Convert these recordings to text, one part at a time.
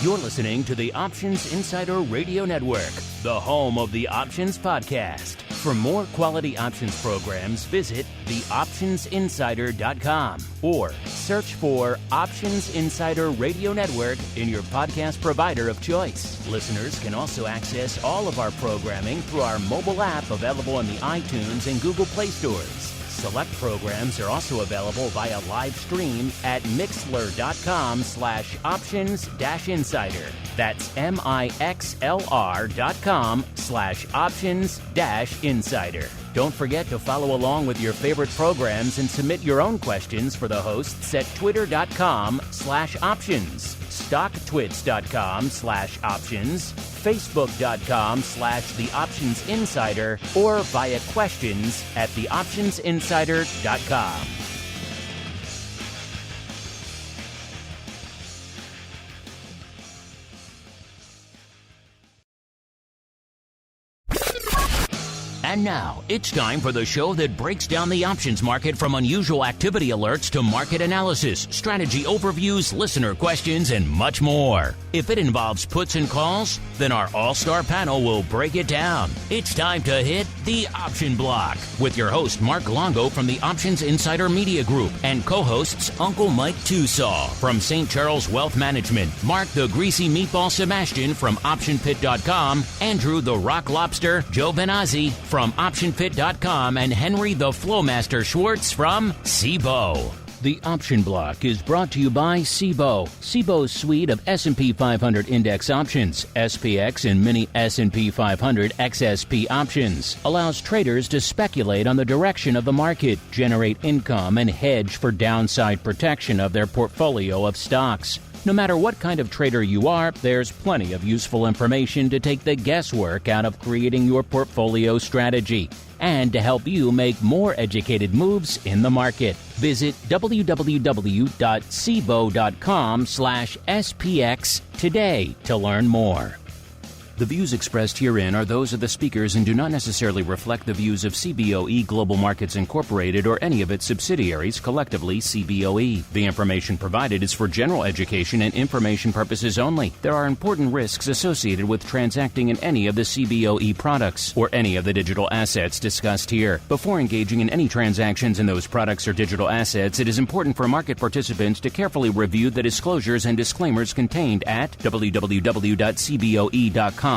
You're listening to the Options Insider Radio Network, the home of the Options Podcast. For more quality options programs, visit theoptionsinsider.com or search for Options Insider Radio Network in your podcast provider of choice. Listeners can also access all of our programming through our mobile app available in the iTunes and Google Play stores. Select programs are also available via live stream at mixlr.com/options-insider. That's mixlr.com/options-insider. Don't forget to follow along with your favorite programs and submit your own questions for the hosts at twitter.com/options, stocktwits.com/options, facebook.com/theoptionsinsider, or via questions at theoptionsinsider.com. And now, it's time for the show that breaks down the options market from unusual activity alerts to market analysis, strategy overviews, listener questions, and much more. If it involves puts and calls, then our all-star panel will break it down. It's time to hit the Option Block with your host, Mark Longo from the Options Insider Media Group and co-hosts Uncle Mike TOSAW from St. Charles Wealth Management, Mark the Greasy Meatball Sebastian from OptionPit.com, Andrew the Rock Lobster Giovinazzi from OptionPit.com, and Henry the FLOWMASTer Schwartz from CBOE. The Option Block is brought to you by CBOE. CBOE's suite of S&P 500 index options, SPX and mini S&P 500 XSP options, allows traders to speculate on the direction of the market, generate income, and hedge for downside protection of their portfolio of stocks. No matter what kind of trader you are, there's plenty of useful information to take the guesswork out of creating your portfolio strategy and to help you make more educated moves in the market. Visit www.cboe.com/SPX today to learn more. The views expressed herein are those of the speakers and do not necessarily reflect the views of CBOE Global Markets Incorporated or any of its subsidiaries, collectively CBOE. The information provided is for general education and information purposes only. There are important risks associated with transacting in any of the CBOE products or any of the digital assets discussed here. Before engaging in any transactions in those products or digital assets, it is important for market participants to carefully review the disclosures and disclaimers contained at www.cboe.com/US_disclaimers.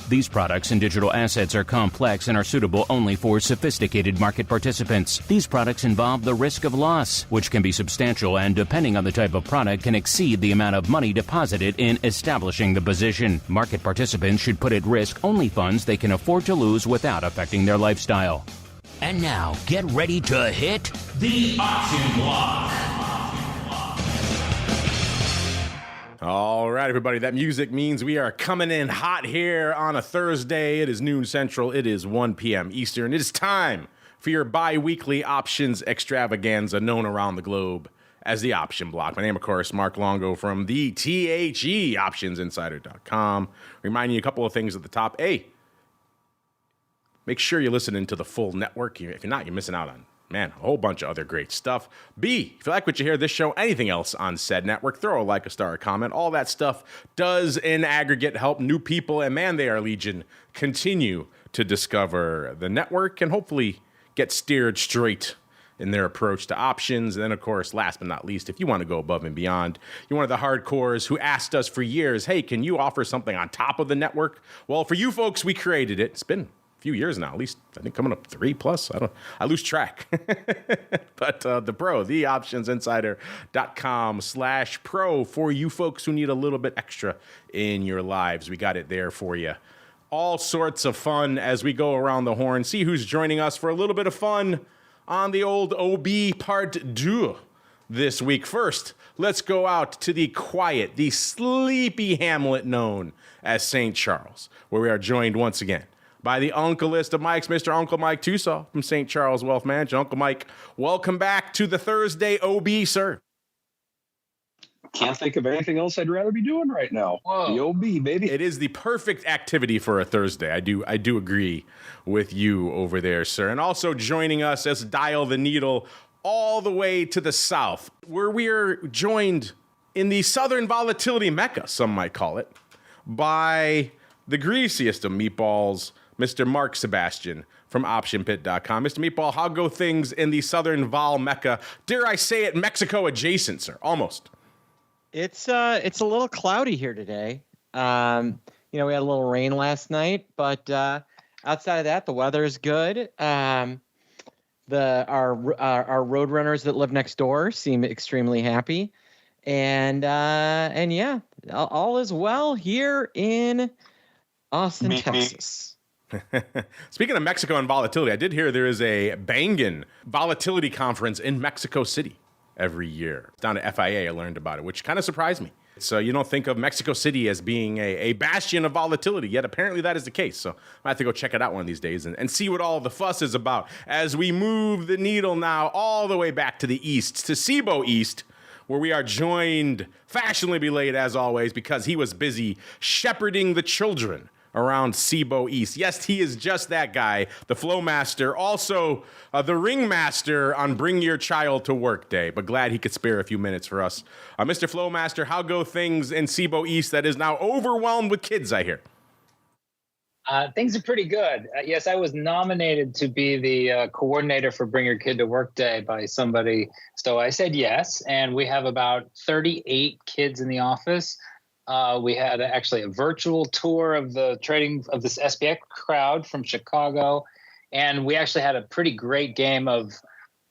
These products and digital assets are complex and are suitable only for sophisticated market participants. These products involve the risk of loss, which can be substantial and, depending on the type of product, can exceed the amount of money deposited in establishing the position. Market participants should put at risk only funds they can afford to lose without affecting their lifestyle. And now, get ready to hit the Option Block. All right, everybody, that music means we are coming in hot here on a Thursday. It is noon Central. It is 1 p.m. Eastern. It is time for your bi-weekly options extravaganza known around the globe as the Option Block. My name, of course, Mark Longo from the THE, OptionsInsider.com. Reminding you a couple of things at the top. A, make sure you're listening to the full network. If you're not, you're missing out on a whole bunch of other great stuff. B, if you like what you hear this show, anything else on said network, throw a like, a star, a comment. All that stuff does in aggregate help new people, and man, they are legion, continue to discover the network and hopefully get steered straight in their approach to options. And then, of course, last but not least, if you want to go above and beyond, you're one of the hardcores who asked us for years, hey, can you offer something on top of the network? Well, for you folks, we created it. It's been few years now, at least I think coming up 3+. I lose track. But the pro, theoptionsinsider.com/pro for you folks who need a little bit extra in your lives. We got it there for you. All sorts of fun as we go around the horn. See who's joining us for a little bit of fun on the old OB Part 2 this week. First, let's go out to the quiet, the sleepy hamlet known as St. Charles, where we are joined once again by the uncleist of Mikes, Mr. Uncle Mike TOSAW from St. Charles Wealth Management. Uncle Mike, welcome back to the Thursday OB, sir. Can't think of anything else I'd rather be doing right now. Whoa. The OB, baby. It is the perfect activity for a Thursday. I do agree with you over there, sir. And also joining us as Dial the Needle all the way to the south, where we are joined in the Southern Volatility Mecca, some might call it, by the greasiest of meatballs, Mr. Mark Sebastian from OptionPit.com. Mr. Meatball, how go things in the Southern Vol Mecca? Dare I say it, Mexico adjacent, sir? Almost. It's a little cloudy here today. We had a little rain last night, but outside of that, the weather is good. Our road runners that live next door seem extremely happy. And yeah, all is well here in Austin, Texas. Speaking of Mexico and volatility, I did hear there is a bangin' volatility conference in Mexico City every year. Down to FIA, I learned about it, which kind of surprised me. So you don't think of Mexico City as being a bastion of volatility, yet apparently that is the case. So I have to go check it out one of these days and see what all the fuss is about as we move the needle now all the way back to the east, to CBOE East, where we are joined fashionably late as always because he was busy shepherding the children around CBOE East. Yes, he is just that guy, the FLOWMASTER, also the ringmaster on Bring Your Child to Work Day, but glad he could spare a few minutes for us. Mr. FLOWMASTER, how go things in CBOE East that is now overwhelmed with kids, I hear? Things are pretty good. Yes, I was nominated to be the coordinator for Bring Your Kid to Work Day by somebody. So I said yes, and we have about 38 kids in the office. We had actually a virtual tour of the trading of this SPX crowd from Chicago. And we actually had a pretty great game of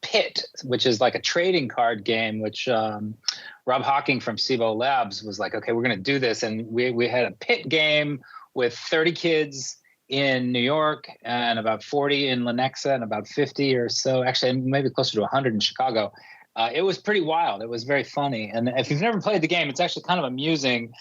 Pit, which is like a trading card game, which Rob Hawking from CBOE Labs was like, okay, we're going to do this. And we had a Pit game with 30 kids in New York and about 40 in Lenexa and about 50 or so, actually maybe closer to 100 in Chicago. It was pretty wild. It was very funny. And if you've never played the game, it's actually kind of amusing.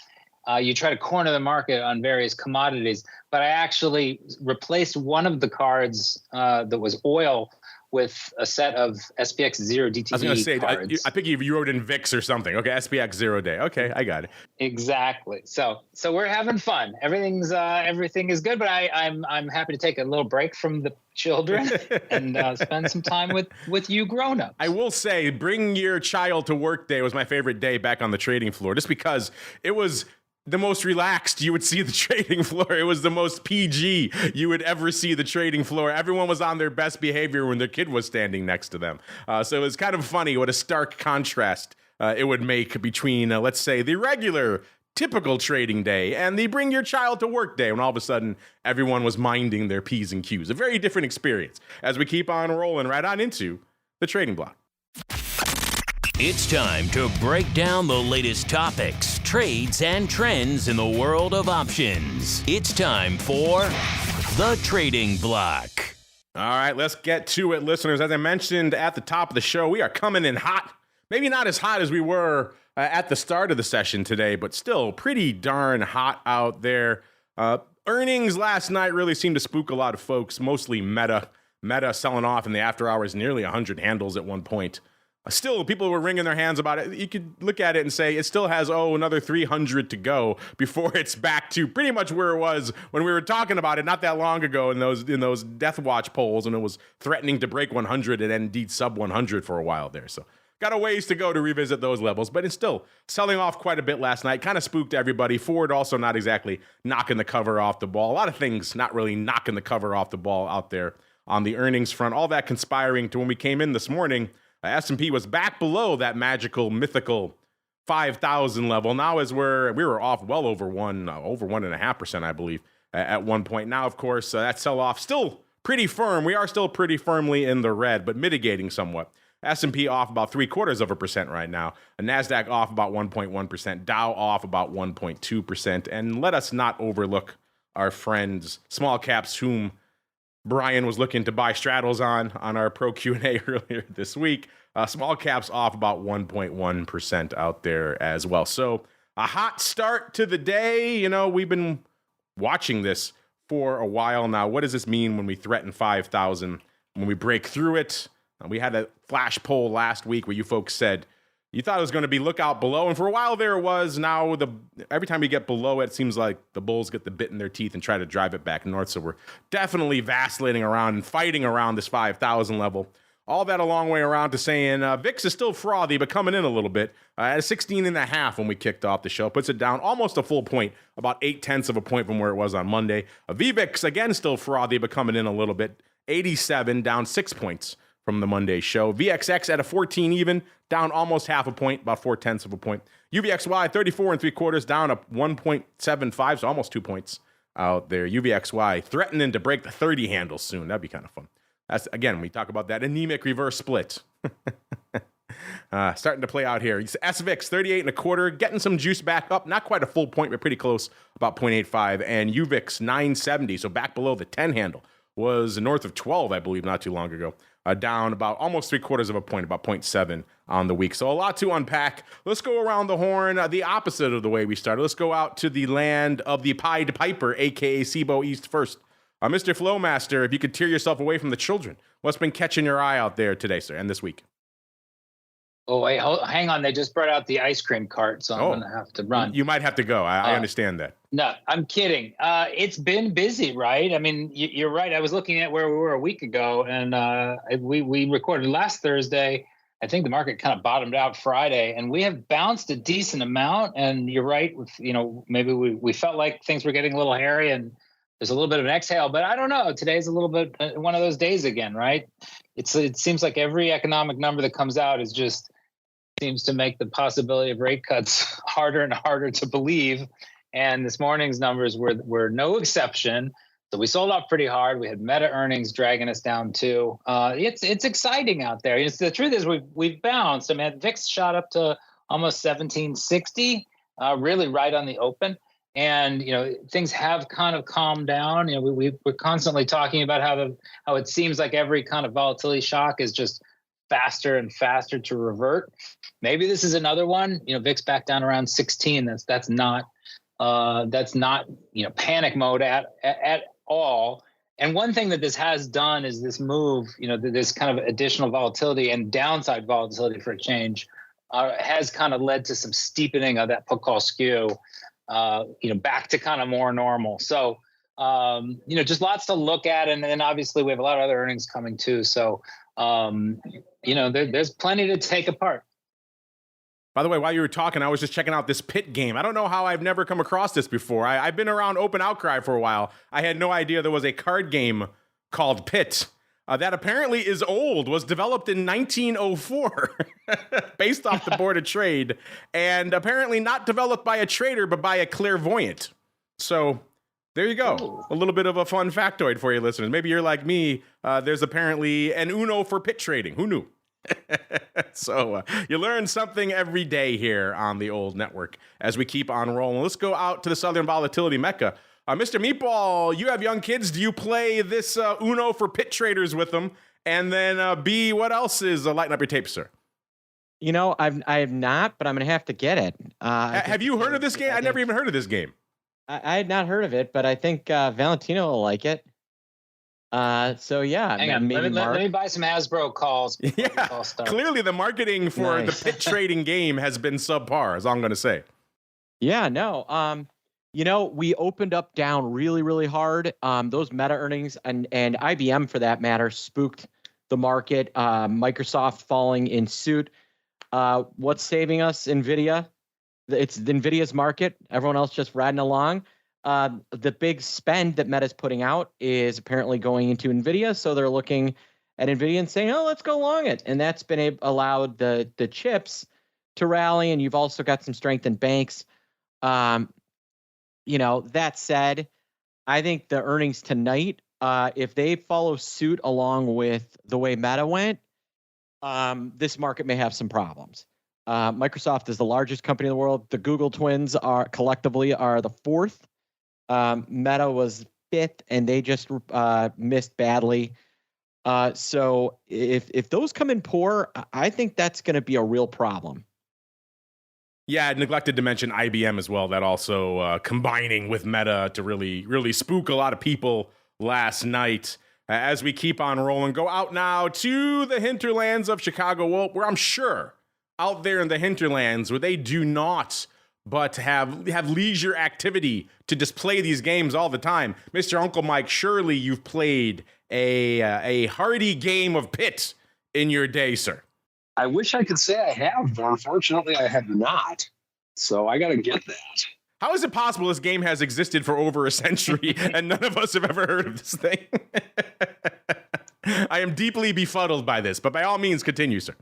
You try to corner the market on various commodities, but I actually replaced one of the cards that was oil with a set of SPX 0 DTE I was going to say, cards. I think you wrote in VIX or something. Okay, SPX 0 day. Okay, I got it. Exactly. So we're having fun. Everything is good, but I'm happy to take a little break from the children and spend some time with you grown-ups. I will say, Bring Your Child to Work Day was my favorite day back on the trading floor, just because it was the most relaxed you would see the trading floor. It was the most PG you would ever see the trading floor. Everyone was on their best behavior when their kid was standing next to them. So it was kind of funny what a stark contrast it would make between, let's say, the regular, typical trading day and the Bring Your Child to Work Day when all of a sudden everyone was minding their P's and Q's. A very different experience as we keep on rolling right on into the trading block. It's time to break down the latest topics, trades, and trends in the world of options. It's time for the Trading Block. All right, let's get to it, listeners. As I mentioned at the top of the show, we are coming in hot. Maybe not as hot as we were at the start of the session today, but still pretty darn hot out there. Earnings last night really seemed to spook a lot of folks, mostly Meta. Meta selling off in the after hours nearly 100 handles at one point. Still, people were wringing their hands about it. You could look at it and say it still has, another 300 to go before it's back to pretty much where it was when we were talking about it not that long ago in those Death Watch polls, and it was threatening to break 100 and indeed sub 100 for a while there. So got a ways to go to revisit those levels, but it's still selling off quite a bit last night. Kind of spooked everybody. Ford also not exactly knocking the cover off the ball. A lot of things not really knocking the cover off the ball out there on the earnings front. All that conspiring to when we came in this morning, S&P was back below that magical, mythical 5,000 level. Now, as we were off well over 1.5%, I believe, at one point. Now, of course, that sell-off still pretty firm. We are still pretty firmly in the red, but mitigating somewhat. S&P off about 0.75% right now. A NASDAQ off about 1.1%. Dow off about 1.2%. And let us not overlook our friends, small caps, whom Brian was looking to buy straddles on our pro Q&A earlier this week. Small caps off about 1.1% out there as well. So a hot start to the day. You know, we've been watching this for a while now. What does this mean when we threaten 5,000? When we break through it? We had a flash poll last week where you folks said you thought it was going to be look out below. And for a while there it was. Now every time you get below it, it seems like the bulls get the bit in their teeth and try to drive it back north. So we're definitely vacillating around and fighting around this 5,000 level. all that a long way around to saying VIX is still frothy, but coming in a little bit at 16.5 when we kicked off the show. Puts it down almost a full point, about 0.8 of a point from where it was on Monday. VVIX, again, still frothy, but coming in a little bit. 87, down 6 points from the Monday show. VXX at a 14 even, down almost half a point, about 0.4 of a point. UVXY 34 3/4, down a 1.75, so almost 2 points out there. UVXY threatening to break the 30 handle soon. That'd be kind of fun. That's, again, we talk about that anemic reverse split. Starting to play out here. SVIX 38 1/4, getting some juice back up. Not quite a full point, but pretty close, about 0.85. And UVIX 970, so back below the 10 handle. Was north of 12, I believe, not too long ago. Down about almost 3/4 of a point, about 0.7 on the week. So a lot to unpack. Let's go around the horn, the opposite of the way we started. Let's go out to the land of the Pied Piper, a.k.a. CBOE East first. Mr. Flowmaster, if you could tear yourself away from the children, what's been catching your eye out there today, sir, and this week? Oh, wait, hang on. They just brought out the ice cream cart, so I'm going to have to run. You might have to go. I understand that. No, I'm kidding. It's been busy, right? I mean, you're right. I was looking at where we were a week ago, and we recorded last Thursday. I think the market kind of bottomed out Friday, and we have bounced a decent amount. And you're right. Maybe we felt like things were getting a little hairy, and there's a little bit of an exhale, but I don't know. Today's a little bit one of those days again, right? It seems like every economic number that comes out seems to make the possibility of rate cuts harder and harder to believe. And this morning's numbers were no exception. So we sold off pretty hard. We had Meta earnings dragging us down too. It's exciting out there. The truth is we've bounced. I mean, VIX shot up to almost 1760, really right on the open. And things have kind of calmed down. We're constantly talking about how it seems like every kind of volatility shock is just faster and faster to revert. Maybe this is another one. VIX back down around 16. That's not panic mode at all. And one thing that this has done is this move. This kind of additional volatility and downside volatility for a change has kind of led to some steepening of that put call skew. Back to kind of more normal. So, just lots to look at. And then obviously we have a lot of other earnings coming too. So, there's plenty to take apart. By the way, while you were talking, I was just checking out this pit game. I don't know how I've never come across this before. I've been around Open Outcry for a while. I had no idea there was a card game called Pit. That apparently is old, was developed in 1904, based off the Board of Trade, and apparently not developed by a trader, but by a clairvoyant. So there you go. A little bit of a fun factoid for you listeners. Maybe you're like me. There's apparently an Uno for pit trading. Who knew? So you learn something every day here on the old network as we keep on rolling. Let's go out to the Southern Volatility Mecca. Mr. Meatball, you have young kids. Do you play this Uno for pit traders with them? And then B, what else is lighting up your tape, sir? I have not, but I'm going to have to get it. Have you heard of this game? I never even heard of this game. I had not heard of it, but I think Valentino will like it. So yeah, hang on. Let me buy some Hasbro calls. Yeah, clearly the marketing for the pit trading game has been subpar, is all I'm going to say. Yeah, no. We opened up down really, really hard. Those Meta earnings and IBM for that matter spooked the market. Microsoft falling in suit. What's saving us? NVIDIA. It's NVIDIA's market. Everyone else just riding along. The big spend that Meta's putting out is apparently going into NVIDIA. So they're looking at NVIDIA and saying, oh, let's go long it. And that's been allowed the chips to rally. And you've also got some strength in banks. That said, I think the earnings tonight, if they follow suit along with the way Meta went, this market may have some problems. Microsoft is the largest company in the world. The Google twins collectively are the fourth. Meta was fifth, and they just missed badly. So if those come in poor, I think that's going to be a real problem. Yeah, I neglected to mention IBM as well. That also combining with Meta to really, really spook a lot of people last night. As we keep on rolling, go out now to the hinterlands of Chicago, where I'm sure out there in the hinterlands where they do not but have leisure activity to just play these games all the time. Mr. Uncle Mike, surely you've played a hearty game of Pit in your day, sir? I wish I could say I have, but unfortunately I have not. So I got to get that. How is it possible this game has existed for over a century and none of us have ever heard of this thing? I am deeply befuddled by this, but by all means, continue, sir.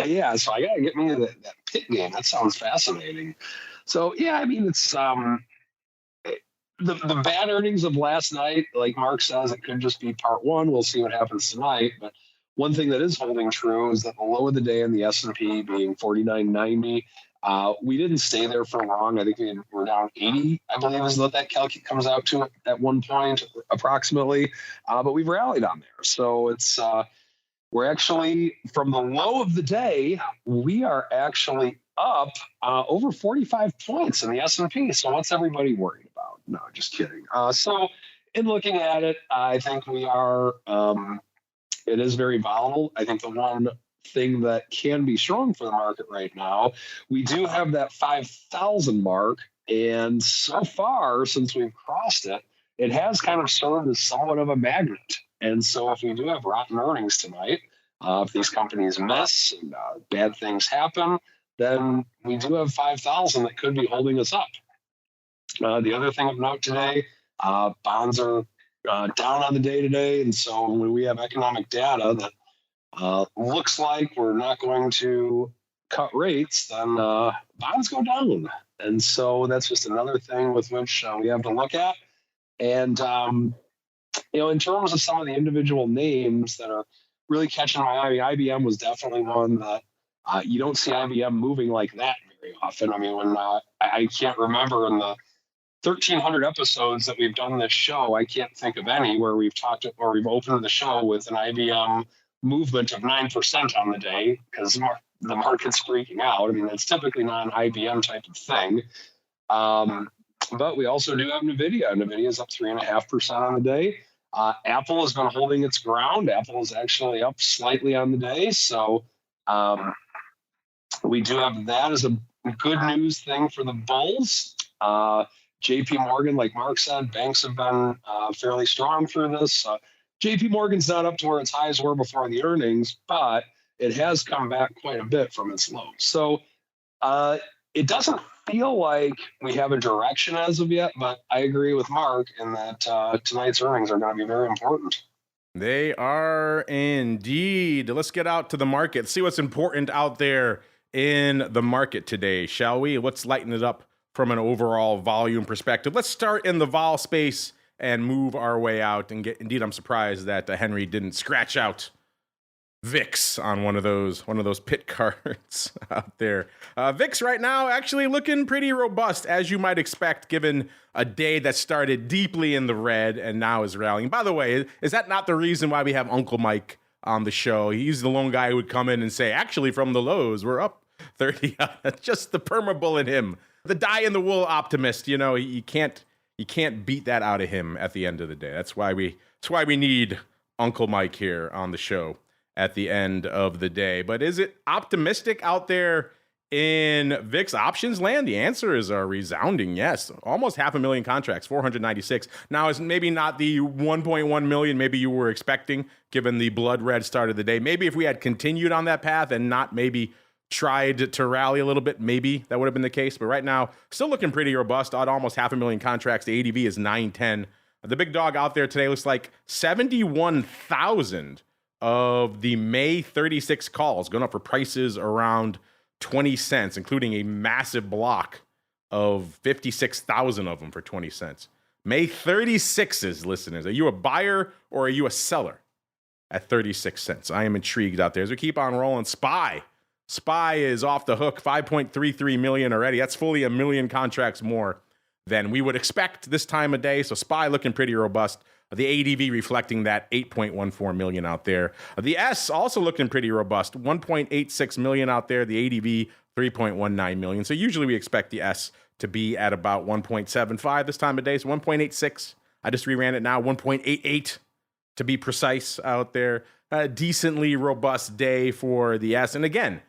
Yeah, so I got to get me that pit game. That sounds fascinating. So, yeah, I mean, it's the bad earnings of last night, like Mark says, it could just be part one. We'll see what happens tonight. But one thing that is holding true is that the low of the day in the S&P being 49.90, we didn't stay there for long. I think we're down 80, I believe is what that calculate comes out to at one point approximately. But we've rallied on there. So it's we're actually, from the low of the day, we are actually up over 45 points in the S&P. So what's everybody worried about? No, just kidding. So in looking at it, I think we are, it is very volatile. I think the one thing that can be strong for the market right now, we do have that 5,000 mark. And so far, since we've crossed it, it has kind of served as somewhat of a magnet. And so if we do have rotten earnings tonight, if these companies miss and bad things happen, then we do have 5,000 that could be holding us up. The other thing of note today, bonds are down on the day today. And so when we have economic data that looks like we're not going to cut rates, then bonds go down. And so that's just another thing with which we have to look at. And, in terms of some of the individual names that are really catching my eye, IBM was definitely one that you don't see IBM moving like that very often. I mean, when I can't remember in the 1,300 episodes that we've done this show, I can't think of any where we've talked or we've opened the show with an IBM movement of 9% on the day because the market's freaking out. I mean, it's typically not an IBM type of thing. But we also do have NVIDIA. NVIDIA is up 3.5% on the day. Apple has been holding its ground. Apple is actually up slightly on the day. So we do have that as a good news thing for the bulls. JP Morgan, like Mark said, banks have been fairly strong through this. JP Morgan's not up to where its highs were before the earnings, but it has come back quite a bit from its lows. So it doesn't feel like we have a direction as of yet, but I agree with Mark in that tonight's earnings are going to be very important. They are indeed. Let's get out to the market, see what's important out there in the market today, shall we? Let's lighten it up from an overall volume perspective. Let's start in the vol space and move our way out. And indeed, I'm surprised that Henry didn't scratch out VIX on one of those pit cards out there. VIX right now actually looking pretty robust, as you might expect, given a day that started deeply in the red and now is rallying. By the way, is that not the reason why we have Uncle Mike on the show? He's the lone guy who would come in and say, actually, from the lows, we're up 30. That's just the perma bull in him. The die-in-the-wool optimist, you can't beat that out of him at the end of the day. That's why we need Uncle Mike here on the show at the end of the day. But is it optimistic out there in VIX options land? The answer is a resounding yes. Almost 500,000 contracts, 496. Now, it's maybe not the 1.1 million maybe you were expecting, given the blood red start of the day. Maybe if we had continued on that path and not maybe tried to rally a little bit, maybe that would have been the case. But right now, still looking pretty robust at almost 500,000 contracts. The ADV is 910. The big dog out there today looks like 71,000 of the May 36 calls going up for prices around 20 cents, including a massive block of 56,000 of them for 20 cents. May 36's, listeners. Are you a buyer or are you a seller at 36 cents? I am intrigued out there as we keep on rolling. SPY is off the hook, 5.33 million already. That's fully 1 million contracts more than we would expect this time of day. So SPY looking pretty robust. The ADV reflecting that 8.14 million out there. The S also looking pretty robust, 1.86 million out there. The ADV 3.19 million. So usually we expect the S to be at about 1.75 this time of day. So 1.86. I just reran it now, 1.88 to be precise out there. A decently robust day for the S. And again,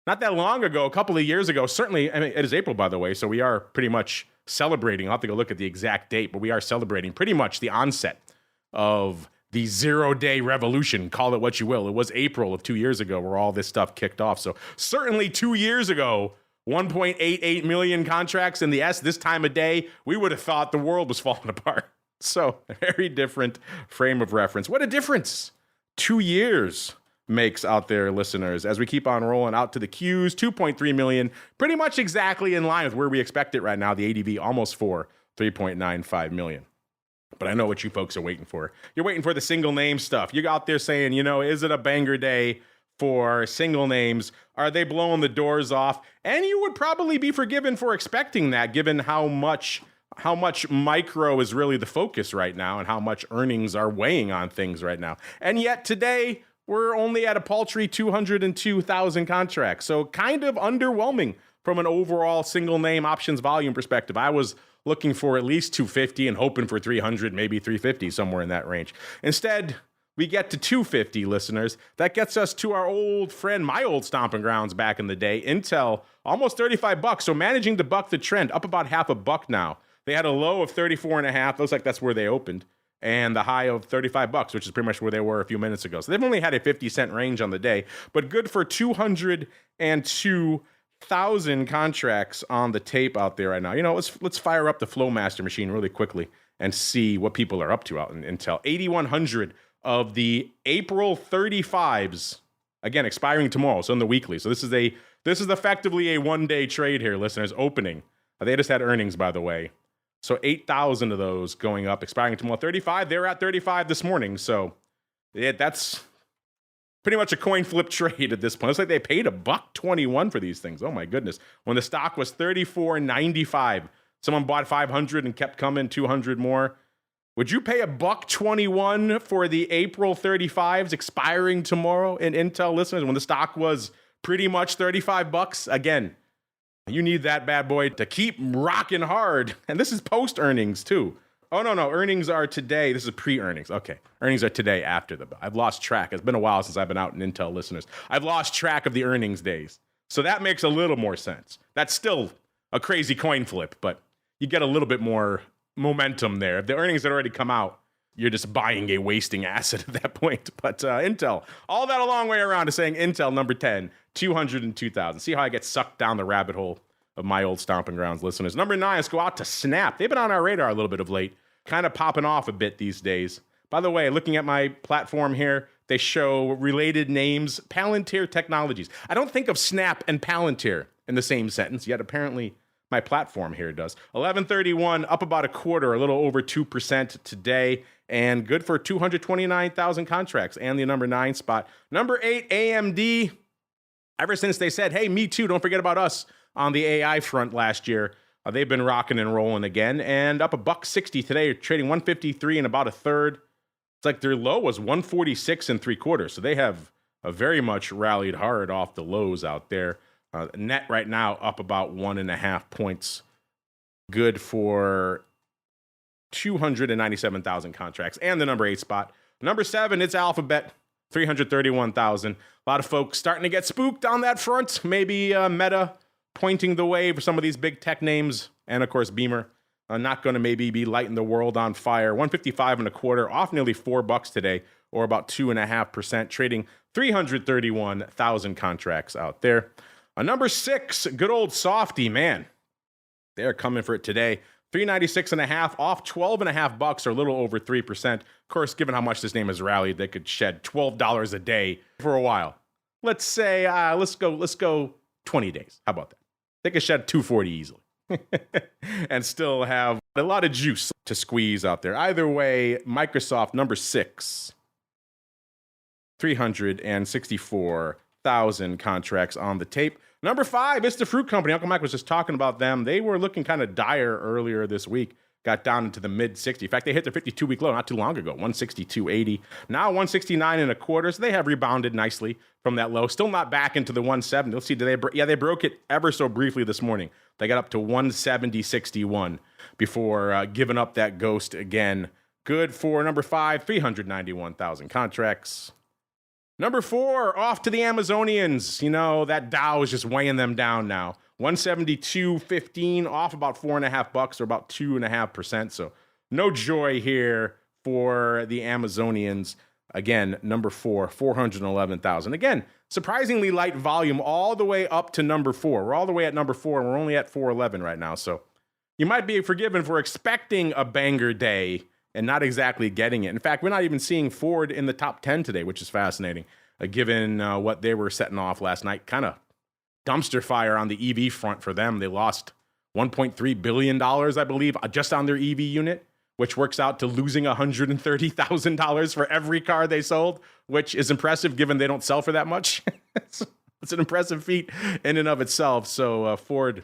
not that long ago, a couple of years ago, certainly, I mean, it is April, by the way, so we are pretty much celebrating. I'll have to go look at the exact date, but we are celebrating pretty much the onset of the 0-day revolution, call it what you will. It was April of 2 years ago where all this stuff kicked off. So certainly 2 years ago, 1.88 million contracts in the S this time of day, we would have thought the world was falling apart. So a very different frame of reference. What a difference 2 years makes out there, listeners. As we keep on rolling out to the Qs, 2.3 million, pretty much exactly in line with where we expect it right now. The ADV almost for 3.95 million. But I know what you folks are waiting for. You're waiting for the single name stuff. You're out there saying, you know, is it a banger day for single names? Are they blowing the doors off? And you would probably be forgiven for expecting that, given how much micro is really the focus right now and how much earnings are weighing on things right now. And yet today, we're only at a paltry 202,000 contracts. So kind of underwhelming from an overall single name options volume perspective. I was looking for at least 250 and hoping for 300, maybe 350, somewhere in that range. Instead, we get to 250, listeners. That gets us to our old friend, my old stomping grounds back in the day, Intel, almost $35. So managing to buck the trend, up about half a buck now. They had a low of 34.5. Looks like that's where they opened. And the high of $35, which is pretty much where they were a few minutes ago. So they've only had a 50-cent range on the day, but good for 202,000 contracts on the tape out there right now. You know, let's fire up the FlowMaster machine really quickly and see what people are up to out in Intel. 8,100 of the April 35s, again, expiring tomorrow, so in the weekly. So this is effectively a one-day trade here, listeners, opening. They just had earnings, by the way. So 8,000 of those going up, expiring tomorrow. 35, they were at 35 this morning. So yeah, that's pretty much a coin flip trade at this point. It's like they paid $1.21 for these things. Oh my goodness. When the stock was $34.95, someone bought 500 and kept coming, 200 more. Would you pay $1.21 for the April 35s expiring tomorrow in Intel, listeners, when the stock was pretty much $35? Again, you need that bad boy to keep rocking hard. And this is post-earnings, too. Oh, no. Earnings are today. This is pre-earnings. Okay. Earnings are today after the... I've lost track. It's been a while since I've been out in Intel, listeners. I've lost track of the earnings days. So that makes a little more sense. That's still a crazy coin flip, but you get a little bit more momentum there. If the earnings had already come out, you're just buying a wasting asset at that point. But Intel, all that a long way around to saying Intel number 10, 202,000. See how I get sucked down the rabbit hole of my old stomping grounds, listeners. Number 9, let's go out to Snap. They've been on our radar a little bit of late, kind of popping off a bit these days. By the way, looking at my platform here, they show related names, Palantir Technologies. I don't think of Snap and Palantir in the same sentence, yet apparently my platform here does. 1131, up about a quarter, a little over 2% today, and good for 229,000 contracts and the number 9 spot. Number 8, AMD. Ever since they said, hey, me too, don't forget about us on the AI front last year, they've been rocking and rolling again, and up $1.60 today, trading 153 and about a third. It's like their low was 146 and 3/4, so they have very much rallied hard off the lows out there. Net right now up about 1.5 points. Good for 297,000 contracts and the number 8 spot. Number 7, it's Alphabet, 331,000. A lot of folks starting to get spooked on that front. Maybe Meta pointing the way for some of these big tech names, and of course Beamer. Not going to maybe be lighting the world on fire. 155 and a quarter, off nearly $4 today, or about 2.5%, trading 331,000 contracts out there. Number 6, good old Softy, man. They're coming for it today. 396.5, off $12.5, or a little over 3%. Of course, given how much this name has rallied, they could shed $12 a day for a while. Let's say, let's go 20 days. How about that? They could shed 240 easily. And still have a lot of juice to squeeze out there. Either way, Microsoft, number 6, 364,000 contracts on the tape. Number 5, it's the fruit company. Uncle Mike was just talking about them. They were looking kind of dire earlier this week. Got down into the mid-60. In fact, they hit their 52-week low not too long ago, 162.80. Now 169 and a quarter. So they have rebounded nicely from that low. Still not back into the 170. Let's see. They broke it ever so briefly this morning. They got up to 170.61 before giving up that ghost again. Good for number 5, 391,000 contracts. Number 4, off to the Amazonians. You know, that Dow is just weighing them down now. 172.15, off about $4.5, or about 2.5%. So no joy here for the Amazonians. Again, number 4, 411,000. Again, surprisingly light volume all the way up to number 4. We're all the way at number 4, and we're only at 411 right now. So you might be forgiven for expecting a banger day and not exactly getting it. In fact, we're not even seeing Ford in the top 10 today, which is fascinating, given what they were setting off last night. Kind of dumpster fire on the EV front for them. They lost $1.3 billion, I believe, just on their EV unit, which works out to losing $130,000 for every car they sold, which is impressive given they don't sell for that much. It's an impressive feat in and of itself. So Ford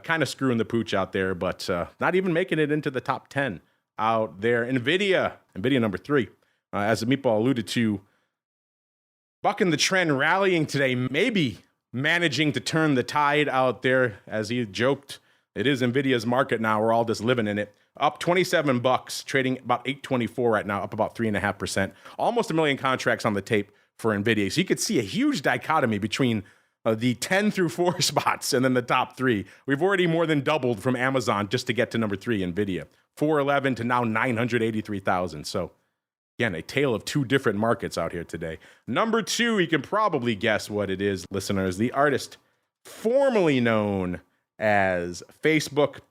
kind of screwing the pooch out there, but not even making it into the top 10 out there. NVIDIA number 3, as the Meatball alluded to, bucking the trend, rallying today, maybe managing to turn the tide out there. As he joked, it is NVIDIA's market now. We're all just living in it. Up $27, trading about $824 right now, up about 3.5%. Almost 1 million contracts on the tape for NVIDIA. So you could see a huge dichotomy between the 10 through 4 spots and then the top 3. We've already more than doubled from Amazon just to get to number 3, NVIDIA. 411 to now 983,000. So again, a tale of 2 different markets out here today. Number 2, you can probably guess what it is, listeners. The artist formerly known as Facebook,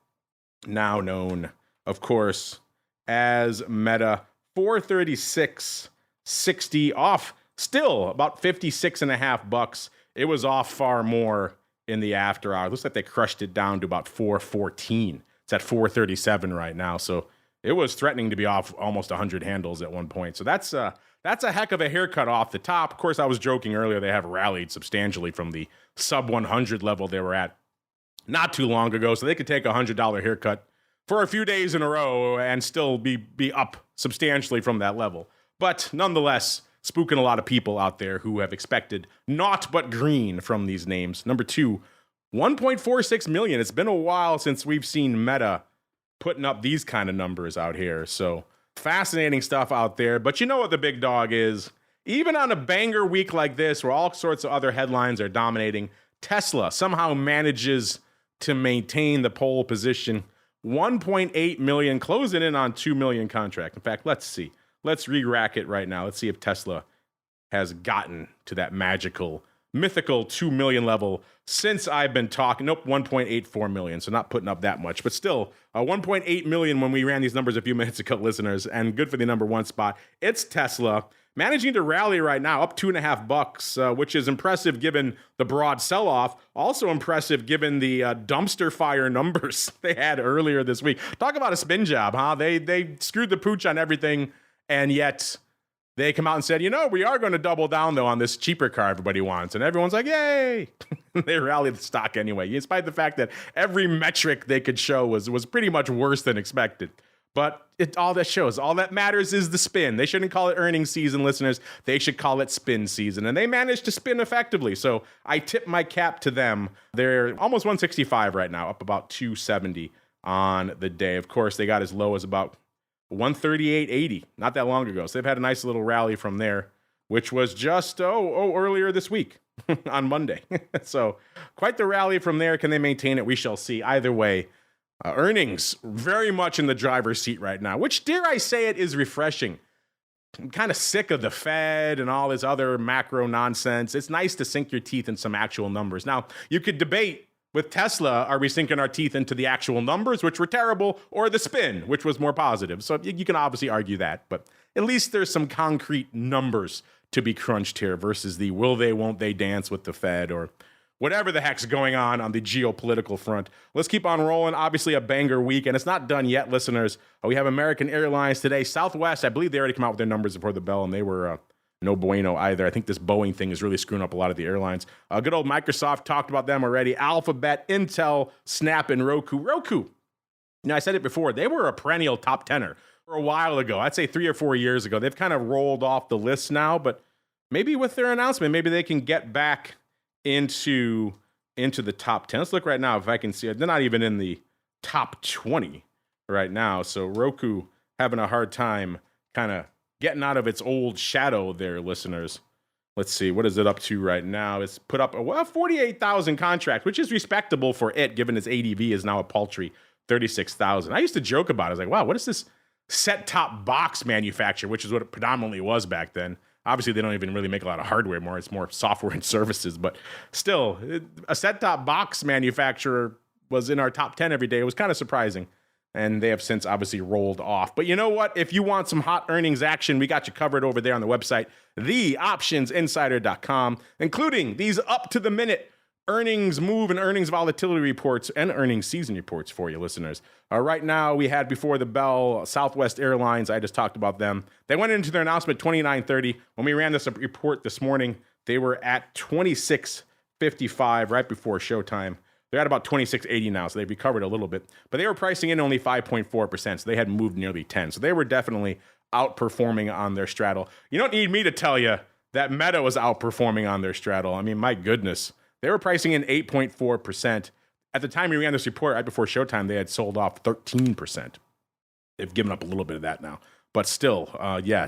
now known, of course, as Meta. 436.60 off, still about $56.50. It was off far more in the after hours. Looks like they crushed it down to about 414. It's at 437 right now. So it was threatening to be off almost 100 handles at one point. So that's a heck of a haircut off the top. Of course, I was joking earlier. They have rallied substantially from the sub 100 level they were at not too long ago. So they could take a $100 haircut for a few days in a row and still be up substantially from that level. But nonetheless, spooking a lot of people out there who have expected naught but green from these names. Number 2, 1.46 million. It's been a while since we've seen Meta putting up these kind of numbers out here. So fascinating stuff out there. But you know what the big dog is? Even on a banger week like this, where all sorts of other headlines are dominating, Tesla somehow manages to maintain the pole position. 1.8 million, closing in on 2 million contract. In fact, let's see. Let's re-rack it right now. Let's see if Tesla has gotten to that magical, mythical 2 million level since I've been talking. Nope, 1.84 million. So not putting up that much, but still 1.8 million when we ran these numbers a few minutes ago, listeners, and good for the number 1 spot. It's Tesla managing to rally right now, up $2.50, which is impressive given the broad sell-off. Also impressive given the dumpster fire numbers they had earlier this week. Talk about a spin job, huh? They screwed the pooch on everything, and yet they come out and said, we are going to double down, though, on this cheaper car everybody wants. And everyone's like, yay! They rallied the stock anyway, despite the fact that every metric they could show was pretty much worse than expected. But all that matters is the spin. They shouldn't call it earnings season, listeners. They should call it spin season. And they managed to spin effectively. So I tip my cap to them. They're almost 165 right now, up about 270 on the day. Of course, they got as low as about 138.80 not that long ago. So they've had a nice little rally from there, which was just earlier this week on Monday. So quite the rally from there. Can they maintain it? We shall see. Either way, earnings very much in the driver's seat right now, which, dare I say it, is refreshing. I'm kind of sick of the Fed and all this other macro nonsense. It's nice to sink your teeth in some actual numbers. Now, you could debate with Tesla, are we sinking our teeth into the actual numbers, which were terrible, or the spin, which was more positive? So you can obviously argue that, but at least there's some concrete numbers to be crunched here versus the will they, won't they dance with the Fed or whatever the heck's going on the geopolitical front. Let's keep on rolling. Obviously a banger week, and it's not done yet, listeners. We have American Airlines today. Southwest, I believe they already come out with their numbers before the bell, and they were no bueno either. I think this Boeing thing is really screwing up a lot of the airlines. Good old Microsoft, talked about them already. Alphabet, Intel, Snap, and Roku. I said it before, they were a perennial top 10er for a while ago. I'd say 3 or 4 years ago. They've kind of rolled off the list now, but maybe with their announcement, maybe they can get back into the top 10. Let's look right now if I can see it. They're not even in the top 20 right now. So Roku having a hard time kind of getting out of its old shadow there, listeners. Let's see, what is it up to right now? It's put up 48,000 contracts, which is respectable for it, given its ADV is now a paltry 36,000. I used to joke about it. I was like, wow, what is this set-top box manufacturer, which is what it predominantly was back then. Obviously, they don't even really make a lot of hardware more. It's more software and services. But still, a set-top box manufacturer was in our top 10 every day. It was kind of surprising. And they have since obviously rolled off. But you know what? If you want some hot earnings action, we got you covered over there on the website, theoptionsinsider.com, including these up-to-the-minute earnings move and earnings volatility reports and earnings season reports for you listeners. Right now, we had before the bell Southwest Airlines. I just talked about them. They went into their announcement 29:30. When we ran this report this morning, they were at 26.55 right before showtime. They're at about 26.80 now, so they've recovered a little bit. But they were pricing in only 5.4%, so they had moved nearly 10. So they were definitely outperforming on their straddle. You don't need me to tell you that Meta was outperforming on their straddle. I mean, my goodness. They were pricing in 8.4%. At the time we ran this report, right before showtime, they had sold off 13%. They've given up a little bit of that now. But still,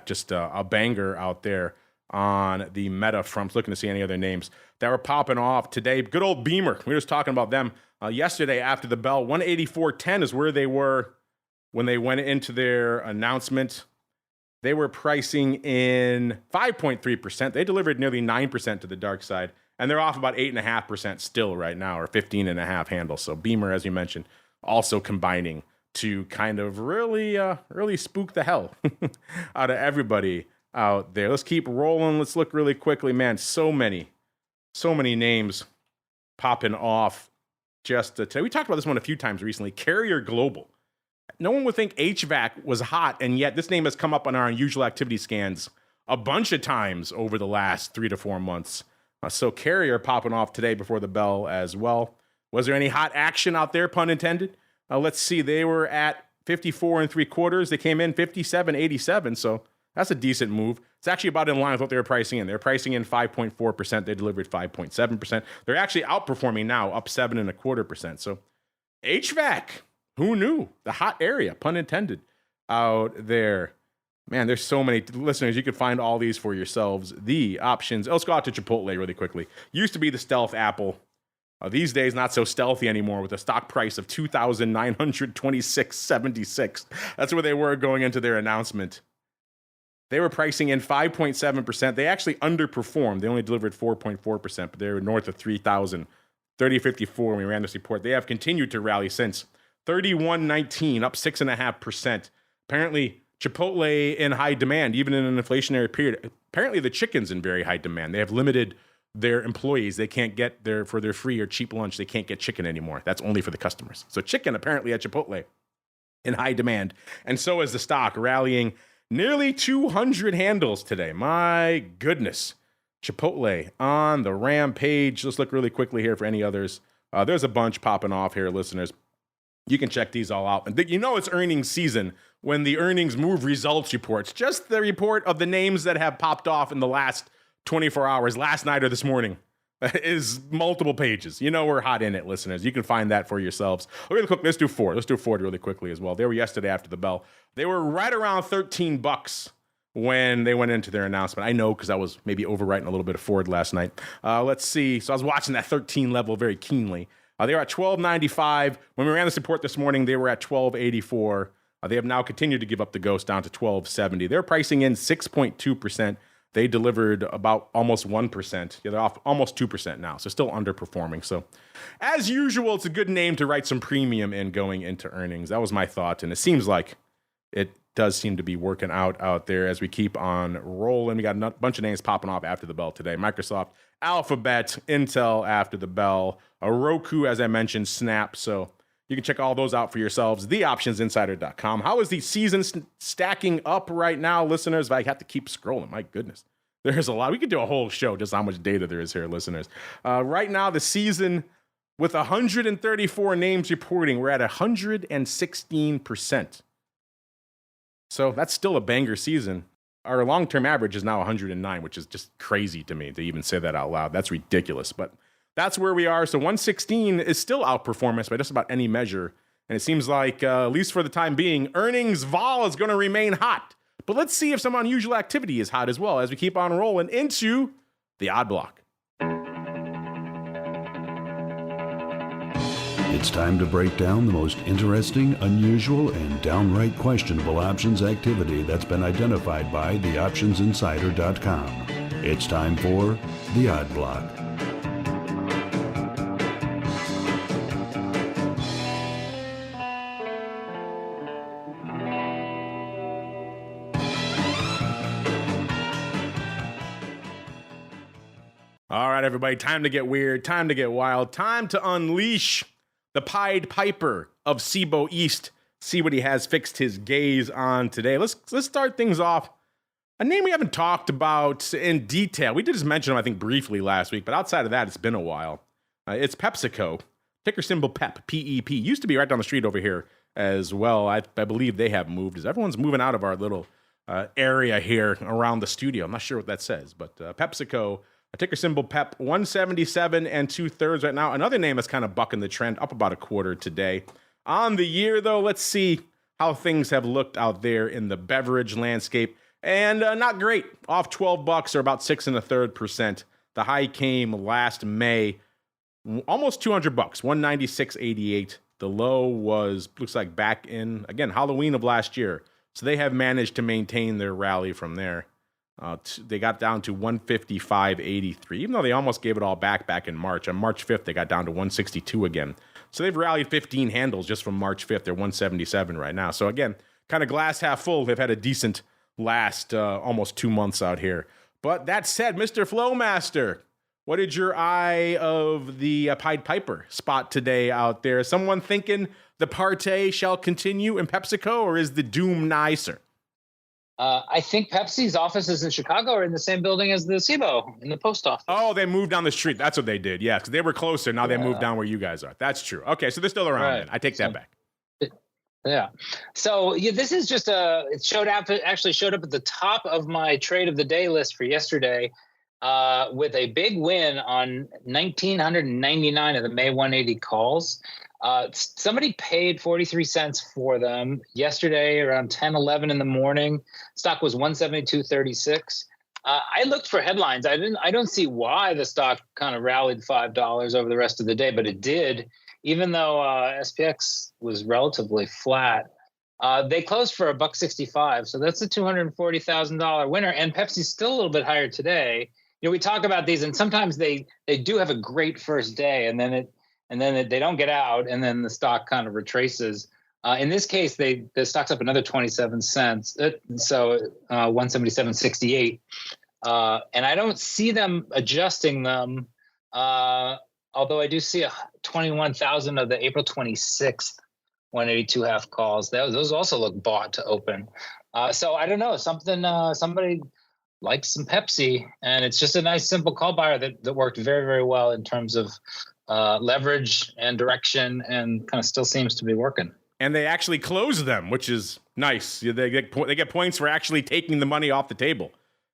just a banger out there on the Meta front. Looking to see any other names that were popping off today. Good old Beamer. We were just talking about them yesterday after the bell. 184.10 is where they were when they went into their announcement. They were pricing in 5.3%. They delivered nearly 9% to the dark side. And they're off about 8.5% still right now, or 15.5 handle. So Beamer, as you mentioned, also combining to kind of really spook the hell out of everybody out there. Let's keep rolling. Let's look really quickly, man. So many names popping off just today. We talked about this one a few times recently. Carrier Global. No one would think HVAC was hot, and yet this name has come up on our unusual activity scans a bunch of times over the last 3 to 4 months. So Carrier popping off today before the bell as well. Was there any hot action out there, pun intended? Let's see. They were at 54 3/4. They came in 57.87. So that's a decent move. It's actually about in line with what they were pricing in. They're pricing in 5.4%. They delivered 5.7%. They're actually outperforming now, up 7.25%. So HVAC, who knew? The hot area, pun intended, out there. Man, there's so many listeners. You can find all these for yourselves. The options. Let's go out to Chipotle really quickly. Used to be the stealth Apple. These days, not so stealthy anymore with a stock price of $2,926.76. That's where they were going into their announcement. They were pricing in 5.7%. They actually underperformed. They only delivered 4.4%, but they were north of 3,000. 30.54 when we ran this report. They have continued to rally since. 31.19, up 6.5%. Apparently, Chipotle in high demand, even in an inflationary period. Apparently, the chicken's in very high demand. They have limited their employees. They can't get for their free or cheap lunch. They can't get chicken anymore. That's only for the customers. So chicken apparently at Chipotle in high demand. And so is the stock, rallying nearly 200 handles today. My goodness. Chipotle on the rampage. Let's look really quickly here for any others. There's a bunch popping off here, listeners. You can check these all out. And you know it's earnings season when the earnings move results reports. Just the report of the names that have popped off in the last 24 hours, last night or this morning, is multiple pages. You know we're hot in it, listeners. You can find that for yourselves. Really quick, let's do Ford. Let's do Ford really quickly as well. They were yesterday after the bell. They were right around $13 when they went into their announcement. I know because I was maybe overwriting a little bit of Ford last night. Let's see. So I was watching that 13 level very keenly. They were at $12.95. When we ran this report this morning, they were at $12.84. They have now continued to give up the ghost down to $12.70. They're pricing in 6.2%. They delivered about almost 1%. Yeah, they're off almost 2% now, so still underperforming. So, as usual, it's a good name to write some premium in going into earnings. That was my thought, and it seems like it does seem to be working out there as we keep on rolling. We got a bunch of names popping off after the bell today. Microsoft, Alphabet, Intel after the bell, Roku, as I mentioned, Snap. So you can check all those out for yourselves. TheOptionsInsider.com. How is the season stacking up right now, listeners? I have to keep scrolling. My goodness. There's a lot. We could do a whole show just how much data there is here, listeners. Right now, the season with 134 names reporting, we're at 116%. So that's still a banger season. Our long-term average is now 109, which is just crazy to me to even say that out loud. That's ridiculous. But that's where we are. So 116 is still outperformance by just about any measure. And it seems like, at least for the time being, earnings vol is going to remain hot. But let's see if some unusual activity is hot as well as we keep on rolling into the odd block. It's time to break down the most interesting, unusual, and downright questionable options activity that's been identified by theoptionsinsider.com. It's time for the Odd Block. All right, everybody, time to get weird, time to get wild, time to unleash the Pied Piper of SIBO East. See what he has fixed his gaze on today. Let's start things off. A name we haven't talked about in detail. We did just mention him, I think, briefly last week, but outside of that, it's been a while. It's PepsiCo, ticker symbol PEP, P-E-P. Used to be right down the street over here as well. I believe they have moved, as everyone's moving out of our little area here around the studio. I'm not sure what that says, but PepsiCo, a ticker symbol PEP, 177 and 2/3 right now. Another name that's kind of bucking the trend, up about a quarter today. On the year, though, let's see how things have looked out there in the beverage landscape. And not great, off $12 or about 6 1/3%. The high came last May, almost $200, $196.88. The low was, looks like back in, again, Halloween of last year. So they have managed to maintain their rally from there. They got down to 155.83, even though they almost gave it all back in March. On March 5th, they got down to 162 again. So they've rallied 15 handles just from March 5th. They're 177 right now. So again, kind of glass half full. They've had a decent last almost 2 months out here. But that said, Mr. Flowmaster, what did your eye of the Pied Piper spot today out there? Someone thinking the party shall continue in PepsiCo, or is the doom nigh, sir? I think Pepsi's offices in Chicago are in the same building as the SIBO in the post office. Oh, they moved down the street. That's what they did. Yeah, because they were closer. Now they moved down where you guys are. That's true. Okay, so they're still around then. I take that back. Yeah. So this is just it actually showed up at the top of my trade of the day list for yesterday with a big win on 1,999 of the May 180 calls. Somebody paid 43 cents for them yesterday around 10-11 in the morning. Stock was 172.36. I looked for headlines. I don't see why the stock kind of rallied $5 over the rest of the day, but it did, even though SPX was relatively flat. They closed for $1.65, so that's a $240,000 winner. And Pepsi's still a little bit higher today. You know, we talk about these, and sometimes they do have a great first day, and then they don't get out, and then the stock kind of retraces. In this case, the stock's up another 27 cents, so 177.68. And I don't see them adjusting them, although I do see 21,000 of the April 26th 182 half calls. Those also look bought to open. So I don't know, somebody likes some Pepsi, and it's just a nice simple call buyer that worked very, very well in terms of leverage and direction, and kind of still seems to be working. And they actually close them, which is nice. They get points for actually taking the money off the table,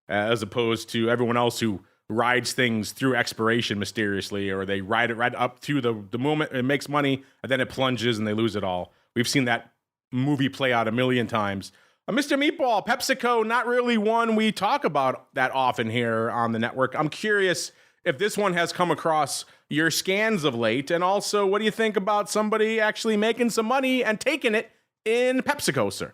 as opposed to everyone else who rides things through expiration mysteriously, or they ride it right up to the moment it makes money, and then it plunges and they lose it all. We've seen that movie play out a million times. Mr. Meatball, PepsiCo, not really one we talk about that often here on the network. I'm curious if this one has come across your scans of late, and also what do you think about somebody actually making some money and taking it in PepsiCo, sir?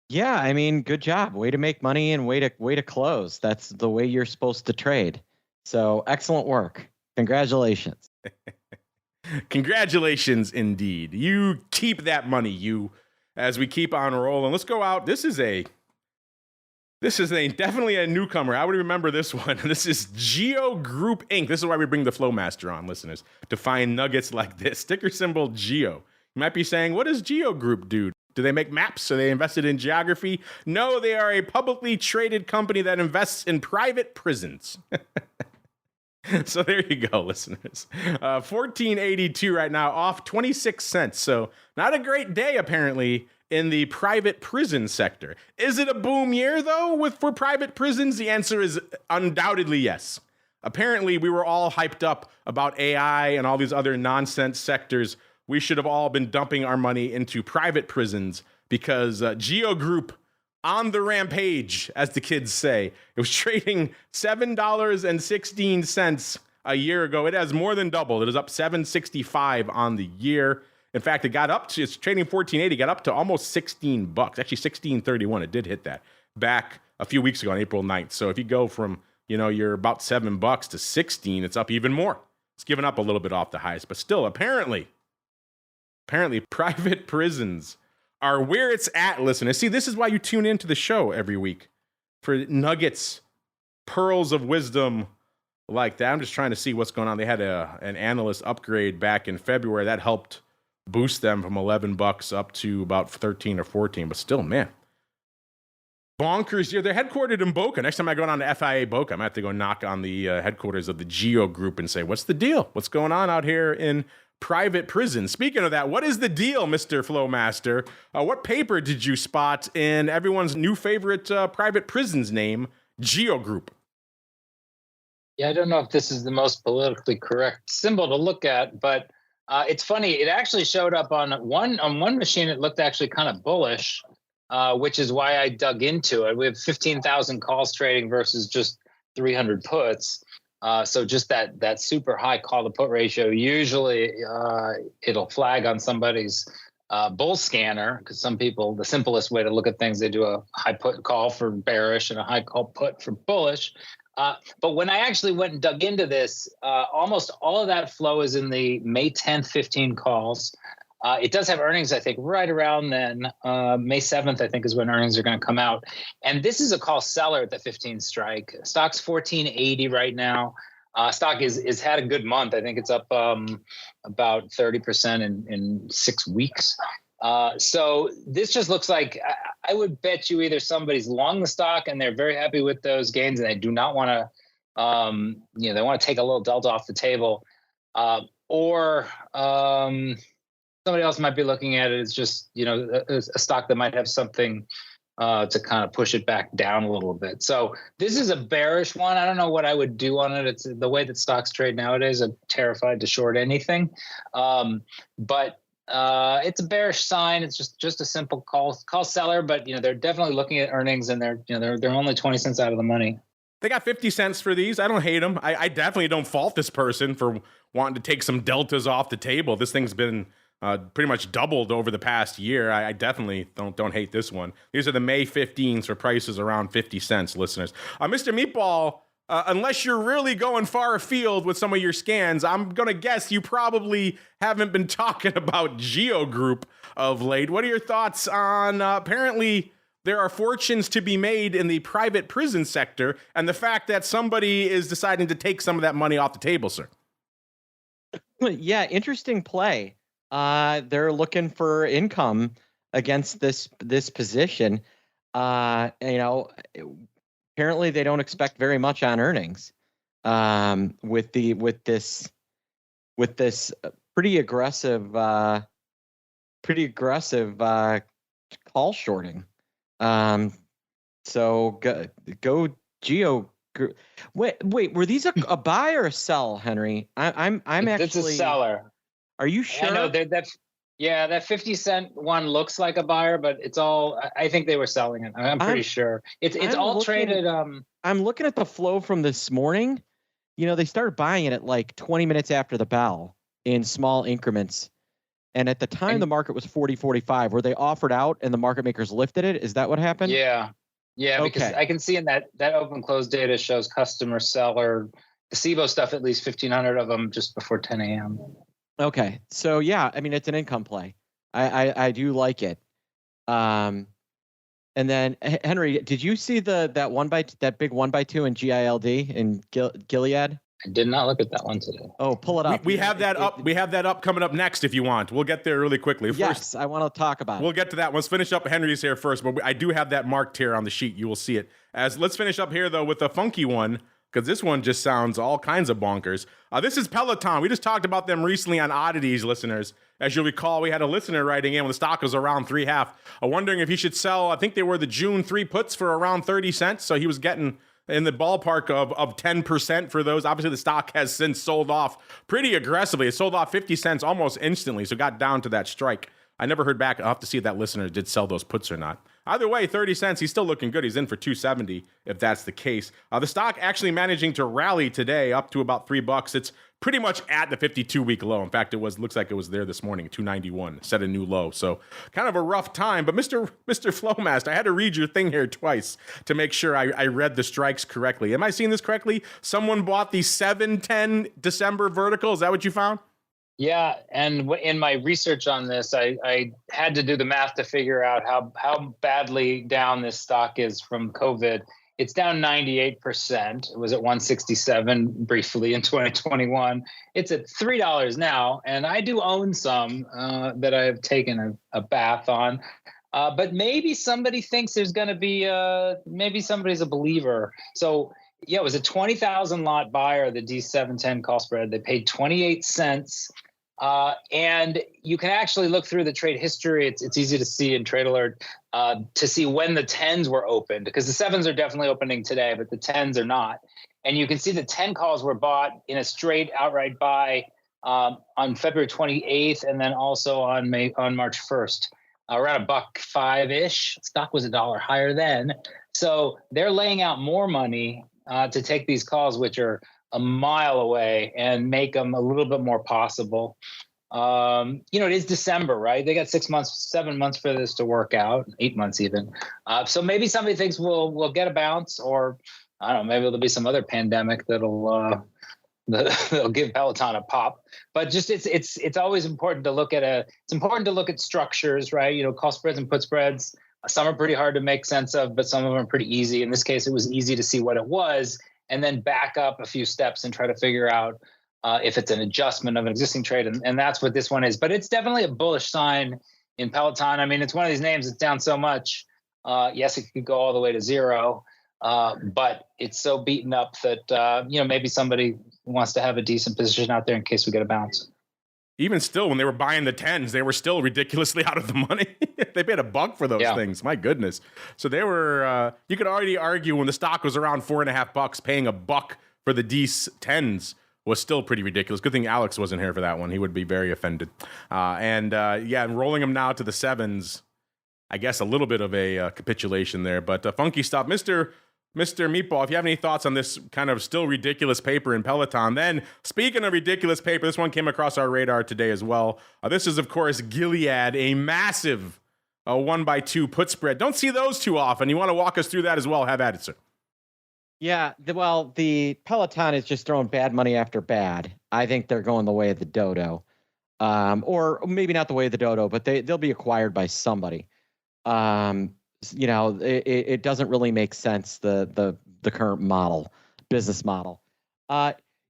Yeah, I mean, good job. Way to make money and way to close. That's the way you're supposed to trade. So excellent work. Congratulations. Congratulations indeed. You keep that money, as we keep on rolling. Let's go out. This is definitely a newcomer. I would remember this one. This is Geo Group Inc. This is why we bring the Flowmaster on, listeners, to find nuggets like this. Ticker symbol Geo. You might be saying, what does Geo Group do? Do they make maps? Are they invested in geography? No, they are a publicly traded company that invests in private prisons. So there you go, listeners. 1482 right now, off 26 cents. So not a great day, apparently, in the private prison sector. Is it a boom year, though, for private prisons? The answer is undoubtedly yes. Apparently, we were all hyped up about AI and all these other nonsense sectors. We should have all been dumping our money into private prisons because Geo Group on the rampage, as the kids say. It was trading $7.16 a year ago. It has more than doubled. It is up 765 on the year. In fact, it got up to, it's trading 1480, got up to almost $16. Actually, 1631. It did hit that back a few weeks ago on April 9th. So if you go from, you're about $7 to 16, it's up even more. It's given up a little bit off the highs, but still, apparently private prisons are where it's at, listeners. See, this is why you tune into the show every week, for nuggets, pearls of wisdom like that. I'm just trying to see what's going on. They had an analyst upgrade back in February. That helped boost them from $11 up to about 13 or 14. But still, man, bonkers. They're headquartered in Boca. Next time I go down to FIA Boca, I'm going to have to go knock on the headquarters of the GEO Group and say, what's the deal? What's going on out here in private prison? Speaking of that, what is the deal, Mr. Flowmaster? What paper did you spot in everyone's new favorite private prison's name, GEO Group? Yeah, I don't know if this is the most politically correct symbol to look at, but it's funny. It actually showed up on one machine. It looked actually kind of bullish, which is why I dug into it. We have 15,000 calls trading versus just 300 puts. So just that super high call to put ratio, usually it'll flag on somebody's bull scanner, because some people, the simplest way to look at things, they do a high put call for bearish and a high call put for bullish. But when I actually went and dug into this, almost all of that flow is in the May 10th, 15 calls. It does have earnings, I think, right around then. May 7th, I think, is when earnings are going to come out. And this is a call seller at the 15 strike. Stock's 1480 right now. Stock is had a good month. I think it's up about 30% in 6 weeks. So this just looks like, I would bet you either somebody's long the stock and they're very happy with those gains and they do not want to, they want to take a little delta off the table, or somebody else might be looking at it as just, a stock that might have something to kind of push it back down a little bit. So this is a bearish one. I don't know what I would do on it. It's the way that stocks trade nowadays. I'm terrified to short anything. But it's a bearish sign. It's just a simple call seller, but they're definitely looking at earnings and they're only 20 cents out of the money. They got 50 cents for these. I don't hate them. I definitely don't fault this person for wanting to take some deltas off the table. This thing's been pretty much doubled over the past year. I definitely don't hate this one. These are the May 15s for prices around 50 cents, listeners. Mr. Meatball, unless you're really going far afield with some of your scans, I'm going to guess you probably haven't been talking about GEO Group of late. What are your thoughts on apparently there are fortunes to be made in the private prison sector and the fact that somebody is deciding to take some of that money off the table, sir? Yeah, interesting play. They're looking for income against this position. Apparently they don't expect very much on earnings. With this pretty aggressive call shorting. So go GEO. Wait, were these a buy or a sell, Henry? I'm actually. It's a seller. Are you sure? I know that 50 cent one looks like a buyer, but it's all. I think they were selling it. I'm pretty sure it's all traded. I'm looking at the flow from this morning. They started buying it at like 20 minutes after the bell in small increments, and at the time the market was 40.45. Were they offered out and the market makers lifted it? Is that what happened? Yeah, okay. Because I can see in that open close data shows customer seller, the SIBO stuff, at least 1,500 of them just before 10 a.m. Okay. So yeah, I mean, it's an income play. I do like it. And then Henry, did you see that big 1x2 in GILD in Gilead? I did not look at that one today. Oh, pull it up. We have that up. We have that up coming up next if you want. We'll get there really quickly. Yes, I want to talk about it. We'll get to that. Let's finish up Henry's here first, but I do have that marked here on the sheet. You will see it. Let's finish up here though with the funky one, because this one just sounds all kinds of bonkers. This is Peloton. We just talked about them recently on Oddities, listeners. As you'll recall, we had a listener writing in when the stock was around 3.5, wondering if he should sell. I think they were the June 3 puts for around 30 cents. So he was getting in the ballpark of 10% for those. Obviously, the stock has since sold off pretty aggressively. It sold off 50 cents almost instantly, so got down to that strike. I never heard back. I'll have to see if that listener did sell those puts or not. Either way, 30 cents, he's still looking good. He's in for 270 if that's the case. The stock actually managing to rally today up to about $3. It's pretty much at the 52-week low. In fact, looks like it was there this morning, 291, set a new low. So kind of a rough time. But Mr. Flowmaster, I had to read your thing here twice to make sure I read the strikes correctly. Am I seeing this correctly? Someone bought the 7-10 December vertical. Is that what you found? Yeah, and in my research on this, I had to do the math to figure out how badly down this stock is from COVID. It's down 98%. It was at 167 briefly in 2021. It's at $3 now, and I do own some that I have taken a bath on. But maybe somebody thinks there's going to be maybe somebody's a believer. So yeah, it was a 20,000 lot buyer, the D710 call spread. They paid 28 cents. And you can actually look through the trade history. It's easy to see in Trade Alert to see when the 10s were opened, because the 7s are definitely opening today, but the 10s are not. And you can see the 10 calls were bought in a straight outright buy on February 28th, and then also on March 1st, around $1.05-ish. Stock was $1 higher then. So they're laying out more money to take these calls, which are a mile away, and make them a little bit more possible. It is December, right? They got 6 months, 7 months for this to work out, 8 months even. So maybe somebody thinks we'll get a bounce, or I don't know, maybe there'll be some other pandemic that'll give Peloton a pop. But just it's always important to look at structures, right? Call spreads and put spreads. Some are pretty hard to make sense of, but some of them are pretty easy. In this case, it was easy to see what it was, and then back up a few steps and try to figure out if it's an adjustment of an existing trade. And that's what this one is. But it's definitely a bullish sign in Peloton. I mean, it's one of these names that's down so much. Yes, it could go all the way to zero, but it's so beaten up that, maybe somebody wants to have a decent position out there in case we get a bounce. Even still, when they were buying the 10s, they were still ridiculously out of the money. They paid $1 for those things. My goodness. So they were, you could already argue when the stock was around $4.50, paying $1 for the D10s was still pretty ridiculous. Good thing Alex wasn't here for that one. He would be very offended. And rolling them now to the 7s, I guess a little bit of a capitulation there, but funky stuff. Mr. Meatball, if you have any thoughts on this kind of still ridiculous paper in Peloton, then speaking of ridiculous paper, this one came across our radar today as well. This is, of course, Gilead, a massive 1x2 put spread. Don't see those too often. You want to walk us through that as well? Have at it, sir. Yeah, the Peloton is just throwing bad money after bad. I think they're going the way of the dodo, or maybe not the way of the dodo, but they'll be acquired by somebody. It doesn't really make sense, the current business model.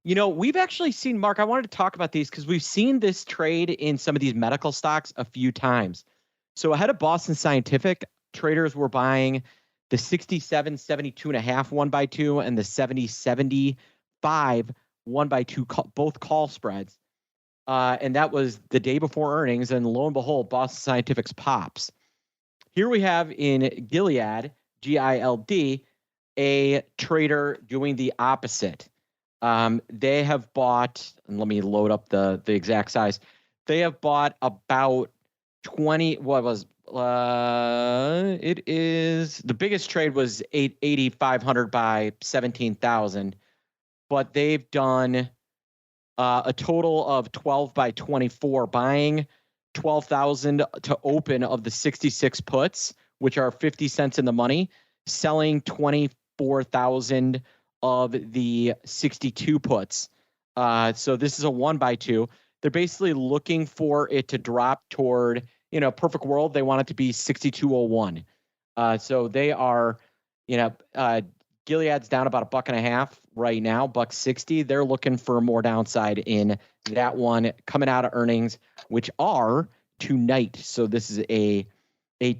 We've actually seen, Mark, I wanted to talk about these because we've seen this trade in some of these medical stocks a few times. So ahead of Boston Scientific, traders were buying the 67.72.5 1x2 and the 70.75 1x2, both call spreads. And that was the day before earnings. And lo and behold, Boston Scientific's pops. Here we have in Gilead, GILD, a trader doing the opposite. They have bought, and let me load up the exact size. They have bought about 20, it is, the biggest trade was 8,500 by 17,000, but they've done a total of 12 by 24, buying 12,000 to open of the 66 puts, which are 50 cents in the money, selling 24,000 of the 62 puts. So this is a 1x2. They're basically looking for it to drop toward, perfect world. They want it to be 62.01. So they are, Gilead's down about $1.50 right now, $1.60. They're looking for more downside in that one coming out of earnings, which are tonight. So this is a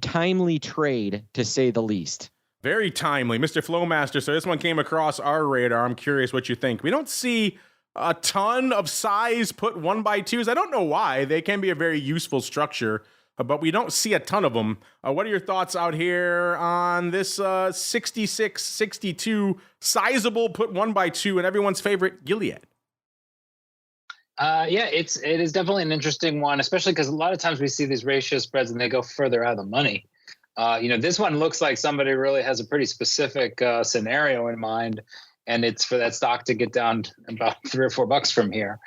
timely trade, to say the least. Very timely, Mr. Flowmaster. So this one came across our radar. I'm curious what you think. We don't see a ton of size put 1x2s. I don't know why. They can be a very useful structure, but we don't see a ton of them. What are your thoughts out here on this 66-62 sizable put 1x2 and everyone's favorite Gilead? It is definitely an interesting one, especially because a lot of times we see these ratio spreads and they go further out of the money. This one looks like somebody really has a pretty specific scenario in mind, and it's for that stock to get down about $3 or $4 from here.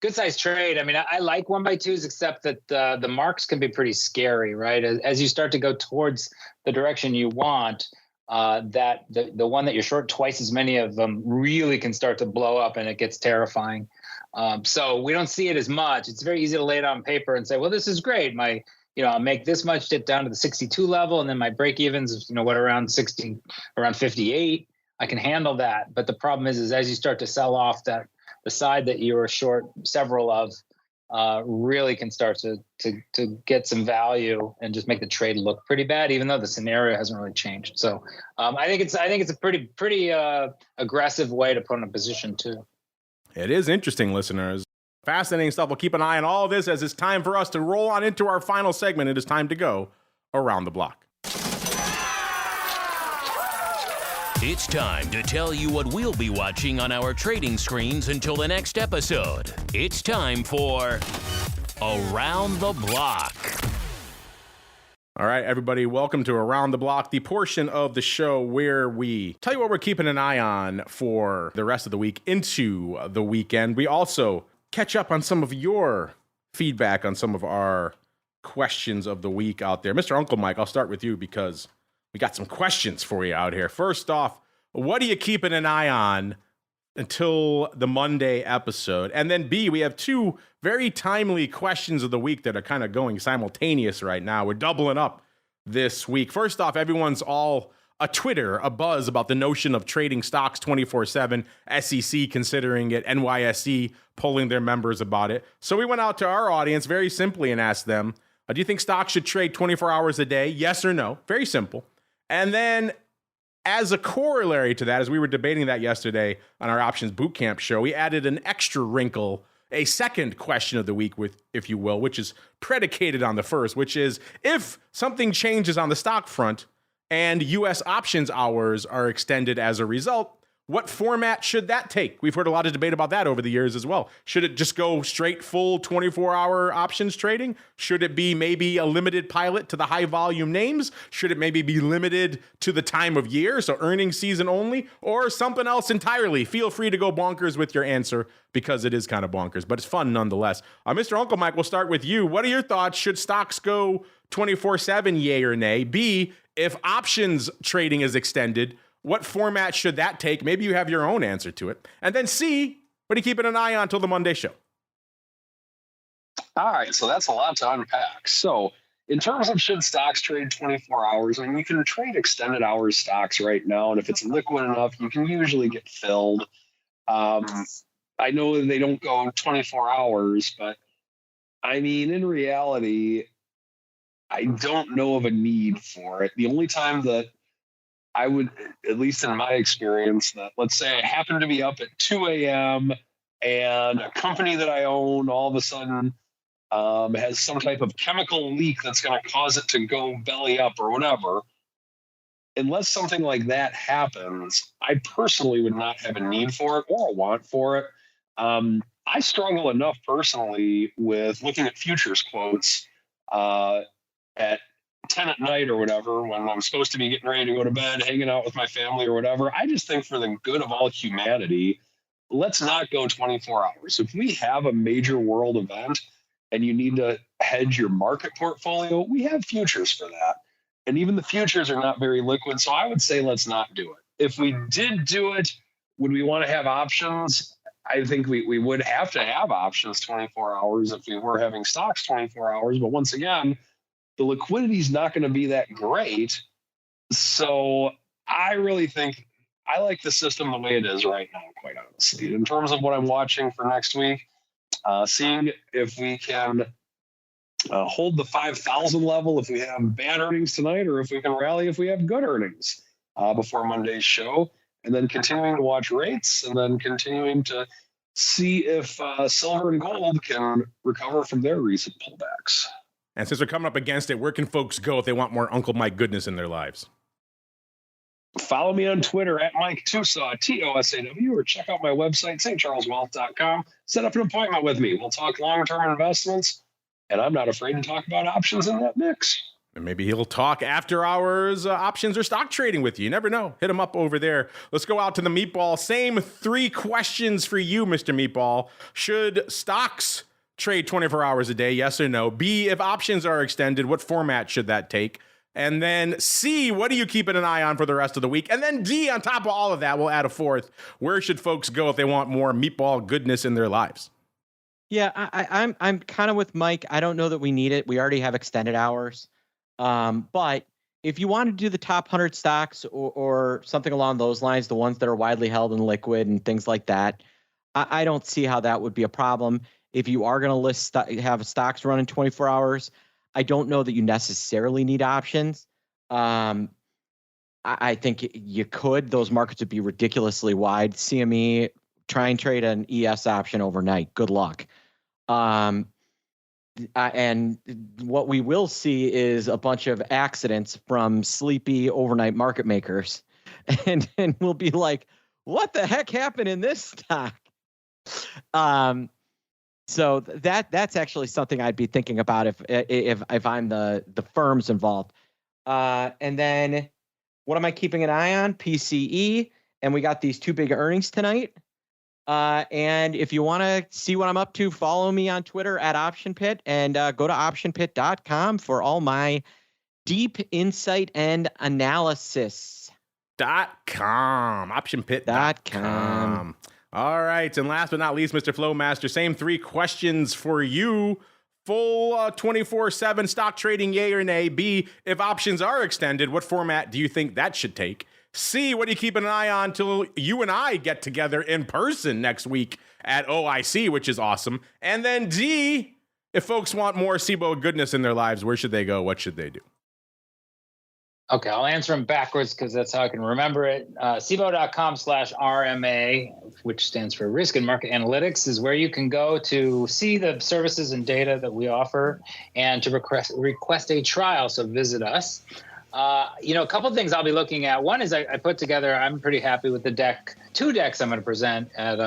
Good size trade. I mean, I like 1x2s, except that the marks can be pretty scary, right? As you start to go towards the direction you want, that the one that you're short, twice as many of them really can start to blow up, and it gets terrifying. So we don't see it as much. It's very easy to lay it on paper and say, well, this is great. I'll make this much, get down to the 62 level, and then my break evens, around 60, around 58. I can handle that. But the problem is as you start to sell off the side that you were short several of, really can start to get some value and just make the trade look pretty bad, even though the scenario hasn't really changed. So I think it's a pretty aggressive way to put in a position too. It is interesting, listeners. Fascinating stuff. We'll keep an eye on all of this as it's time for us to roll on into our final segment. It is time to go around the block. It's time to tell you what we'll be watching on our trading screens until the next episode. It's time for Around the Block. All right, everybody, welcome to Around the Block, the portion of the show where we tell you what we're keeping an eye on for the rest of the week into the weekend. We also catch up on some of your feedback on some of our questions of the week out there. Mr. Uncle Mike, I'll start with you because we got some questions for you out here. First off, what are you keeping an eye on until the Monday episode? And then B, we have two very timely questions of the week that are kind of going simultaneous right now. We're doubling up this week. First off, everyone's all a buzz about the notion of trading stocks 24/7, SEC considering it, NYSE polling their members about it. So we went out to our audience very simply and asked them, do you think stocks should trade 24 hours a day? Yes or no? Very simple. And then as a corollary to that, as we were debating that yesterday on our Options Bootcamp show, we added an extra wrinkle, a second question of the week, with, if you will, which is predicated on the first, which is if something changes on the stock front and U.S. options hours are extended as a result, what format should that take? We've heard a lot of debate about that over the years as well. Should it just go straight full 24-hour options trading? Should it be maybe a limited pilot to the high volume names? Should it maybe be limited to the time of year, so earnings season only, or something else entirely? Feel free to go bonkers with your answer because it is kind of bonkers, but it's fun nonetheless. Mr. Uncle Mike, we'll start with you. What are your thoughts? Should stocks go 24/7, yay or nay? B, if options trading is extended, what format should that take? Maybe you have your own answer to it. And then C, what are you keeping an eye on till the Monday show? All right, so that's a lot to unpack. So in terms of should stocks trade 24 hours, I mean, you can trade extended hours stocks right now, and if it's liquid enough, you can usually get filled. I know they don't go 24 hours, but I mean, in reality, I don't know of a need for it. The only time that I would, at least in my experience, that let's say I happen to be up at 2 a.m. and a company that I own all of a sudden has some type of chemical leak that's going to cause it to go belly up or whatever. Unless something like that happens, I personally would not have a need for it or a want for it. I struggle enough personally with looking at futures quotes at 10 at night or whatever, when I'm supposed to be getting ready to go to bed, hanging out with my family or whatever. I just think for the good of all humanity, let's not go 24 hours. If we have a major world event and you need to hedge your market portfolio, we have futures for that. And even the futures are not very liquid. So I would say let's not do it. If we did do it, would we want to have options? I think we would have to have options 24 hours if we were having stocks 24 hours. But once again, the liquidity is not going to be that great. So I really think I like the system the way it is right now, quite honestly. In terms of what I'm watching for next week, seeing if we can hold the 5,000 level if we have bad earnings tonight, or if we can rally if we have good earnings before Monday's show, and then continuing to watch rates, and then continuing to see if silver and gold can recover from their recent pullbacks. And since we're coming up against it, where can folks go if they want more Uncle Mike goodness in their lives? Follow me on Twitter at Mike TOSAW, TOSAW, or check out my website, stcharleswealth.com. Set up an appointment with me. We'll talk long-term investments, and I'm not afraid to talk about options in that mix. And maybe he'll talk after hours options or stock trading with you. You never know. Hit him up over there. Let's go out to the Meatball. Same 3 questions for you, Mr. Meatball. Should stocks trade 24 hours a day? Yes or no? B, if options are extended, what format should that take? And then C, what are you keeping an eye on for the rest of the week? And then D, on top of all of that, we'll add a 4th. Where should folks go if they want more Meatball goodness in their lives? Yeah, I'm kind of with Mike. I don't know that we need it. We already have extended hours. But if you want to do the top 100 stocks or something along those lines, the ones that are widely held in liquid and things like that, I don't see how that would be a problem. If you are going to have stocks running 24 hours, I don't know that you necessarily need options. I think you could. Those markets would be ridiculously wide. CME, try and trade an ES option overnight. Good luck. And what we will see is a bunch of accidents from sleepy overnight market makers. And we'll be like, what the heck happened in this stock? So that's actually something I'd be thinking about if I'm the firms involved. And then what am I keeping an eye on? PCE. And we got these 2 big earnings tonight. And if you want to see what I'm up to, follow me on Twitter at OptionPit and go to optionpit.com for all my deep insight and analysis. .com. All right. And last but not least, Mr. Flowmaster, same 3 questions for you. Full 24/7 stock trading, yay or nay? B, if options are extended, what format do you think that should take? C, what are you keeping an eye on till you and I get together in person next week at OIC, which is awesome. And then D, if folks want more CBOE goodness in their lives, where should they go? What should they do? Okay, I'll answer them backwards because that's how I can remember it. CBOE.com/RMA, which stands for Risk and Market Analytics, is where you can go to see the services and data that we offer and to request a trial. So visit us. A couple of things I'll be looking at. One is I put together, I'm pretty happy with the deck, 2 decks I'm going to present at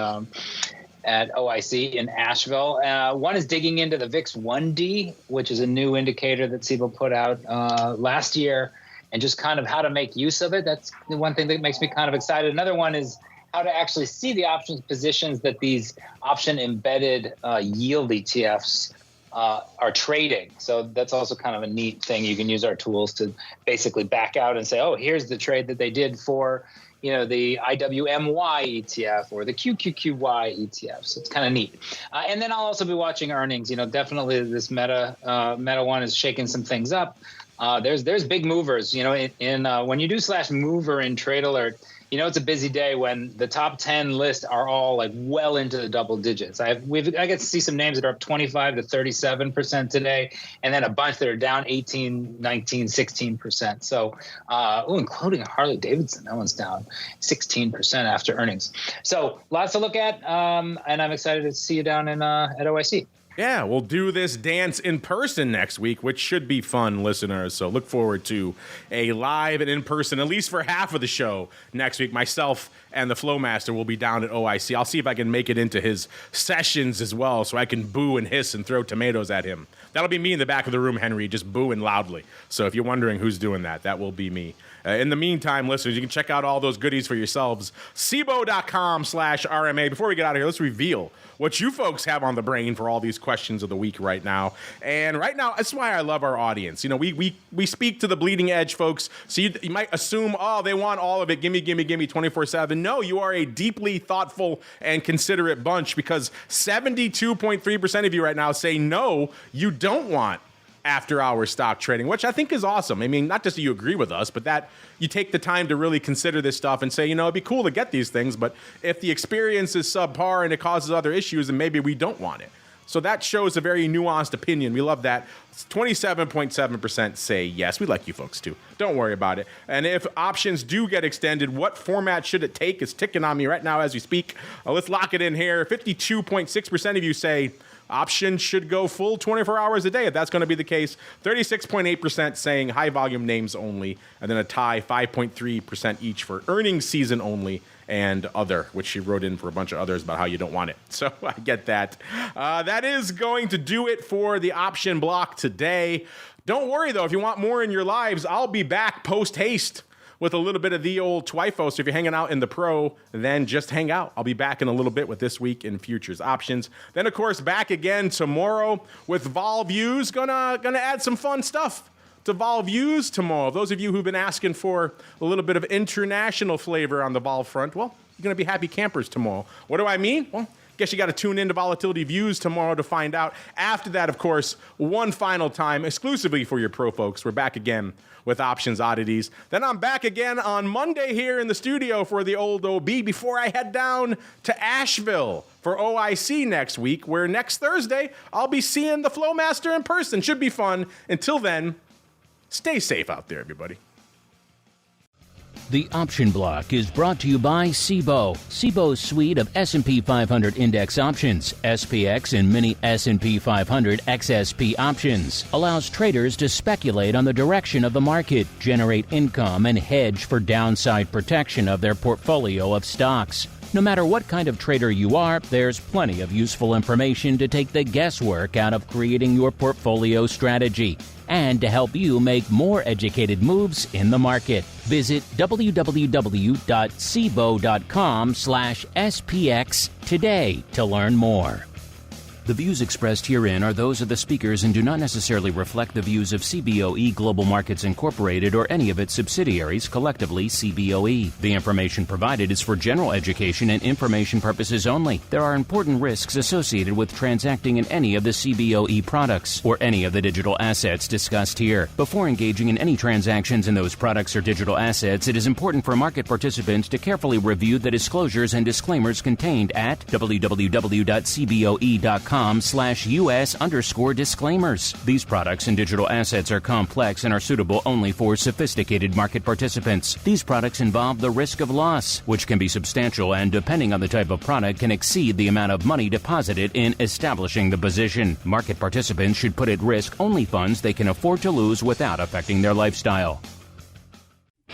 OIC in Asheville. One is digging into the VIX 1D, which is a new indicator that CBOE put out last year, and just kind of how to make use of it. That's the one thing that makes me kind of excited. Another one is how to actually see the options positions that these option embedded yield ETFs are trading. So that's also kind of a neat thing. You can use our tools to basically back out and say, oh, here's the trade that they did for, the IWMY ETF or the QQQY ETF. So it's kind of neat. And then I'll also be watching earnings. Definitely this Meta one is shaking some things up. There's big movers, when you do /mover in Trade Alert, it's a busy day when the top 10 lists are all like well into the double digits. I get to see some names that are up 25 to 37% today, and then a bunch that are down 18, 19, 16%. So, including Harley Davidson, that one's down 16% after earnings. So lots to look at, and I'm excited to see you down at OIC. Yeah, we'll do this dance in person next week, which should be fun, listeners. So look forward to a live and in person, at least for half of the show next week. Myself and the Flowmaster will be down at OIC. I'll see if I can make it into his sessions as well, so I can boo and hiss and throw tomatoes at him. That'll be me in the back of the room, Henry, just booing loudly. So if you're wondering who's doing that, that will be me. In the meantime, listeners, you can check out all those goodies for yourselves. CBOE.com/RMA. Before we get out of here, let's reveal what you folks have on the brain for all these questions of the week right now. And right now, that's why I love our audience. We speak to the bleeding edge folks. So you might assume, oh, they want all of it. Gimme 24/7. No, you are a deeply thoughtful and considerate bunch, because 72.3% of you right now say no, you don't want after-hours stock trading, which I think is awesome. I mean, not just that you agree with us, but that you take the time to really consider this stuff and say, it'd be cool to get these things, but if the experience is subpar and it causes other issues, then maybe we don't want it. So that shows a very nuanced opinion. We love that. 27.7% say yes. We like you folks too. Don't worry about it. And if options do get extended, what format should it take? It's ticking on me right now as we speak. Let's lock it in here. 52.6% of you say options should go full 24 hours a day. If that's going to be the case, 36.8% saying high volume names only, and then a tie 5.3% each for earnings season only, and other, which she wrote in for a bunch of others about how you don't want it. So I get that. That is going to do it for the option block today. Don't worry, though. If you want more in your lives, I'll be back post-haste with a little bit of the old TWIFO. So if you're hanging out in the pro, then just hang out. I'll be back in a little bit with This Week in Futures Options. Then, of course, back again tomorrow with Vol Views. Gonna add some fun stuff to Vol Views tomorrow. Those of you who've been asking for a little bit of international flavor on the Vol front, well, you're going to be happy campers tomorrow. What do I mean? Well, guess you got to tune into Volatility Views tomorrow to find out. After that, of course, one final time, exclusively for your pro folks, we're back again with Options Oddities. Then I'm back again on Monday here in the studio for the old OB before I head down to Asheville for OIC next week, where next Thursday I'll be seeing the FLOWMASTER in person. Should be fun. Until then, stay safe out there, everybody. The Option Block is brought to you by CBOE. CBOE's suite of S&P 500 index options, SPX and mini S&P 500 XSP options, allows traders to speculate on the direction of the market, generate income, and hedge for downside protection of their portfolio of stocks. No matter what kind of trader you are, there's plenty of useful information to take the guesswork out of creating your portfolio strategy and to help you make more educated moves in the market. Visit www.cboe.com/SPX today to learn more. The views expressed herein are those of the speakers and do not necessarily reflect the views of CBOE Global Markets Incorporated or any of its subsidiaries, collectively CBOE. The information provided is for general education and information purposes only. There are important risks associated with transacting in any of the CBOE products or any of the digital assets discussed here. Before engaging in any transactions in those products or digital assets, it is important for market participants to carefully review the disclosures and disclaimers contained at www.cboe.com/US_disclaimers. These products and digital assets are complex and are suitable only for sophisticated market participants. These products involve the risk of loss, which can be substantial and, depending on the type of product, can exceed the amount of money deposited in establishing the position. Market participants should put at risk only funds they can afford to lose without affecting their lifestyle.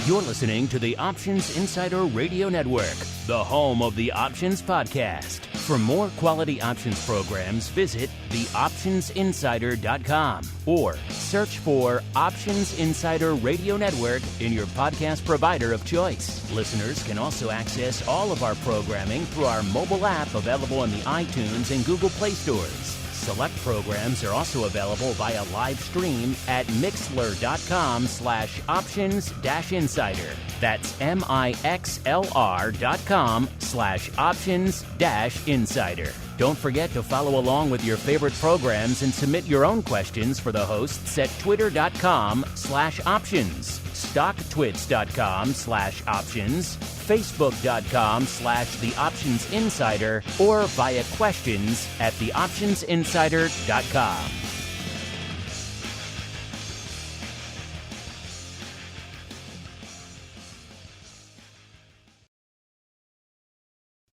You're listening to the Options Insider Radio Network, the home of the Options Podcast. For more quality options programs, visit theoptionsinsider.com or search for Options Insider Radio Network in your podcast provider of choice. Listeners can also access all of our programming through our mobile app available in the iTunes and Google Play stores. Select programs are also available via live stream at mixlr.com/options-insider. That's mixlr.com/options-insider. Don't forget to follow along with your favorite programs and submit your own questions for the hosts at twitter.com/options, stocktwits.com/options, facebook.com/theoptionsinsider, or via questions at theoptionsinsider.com.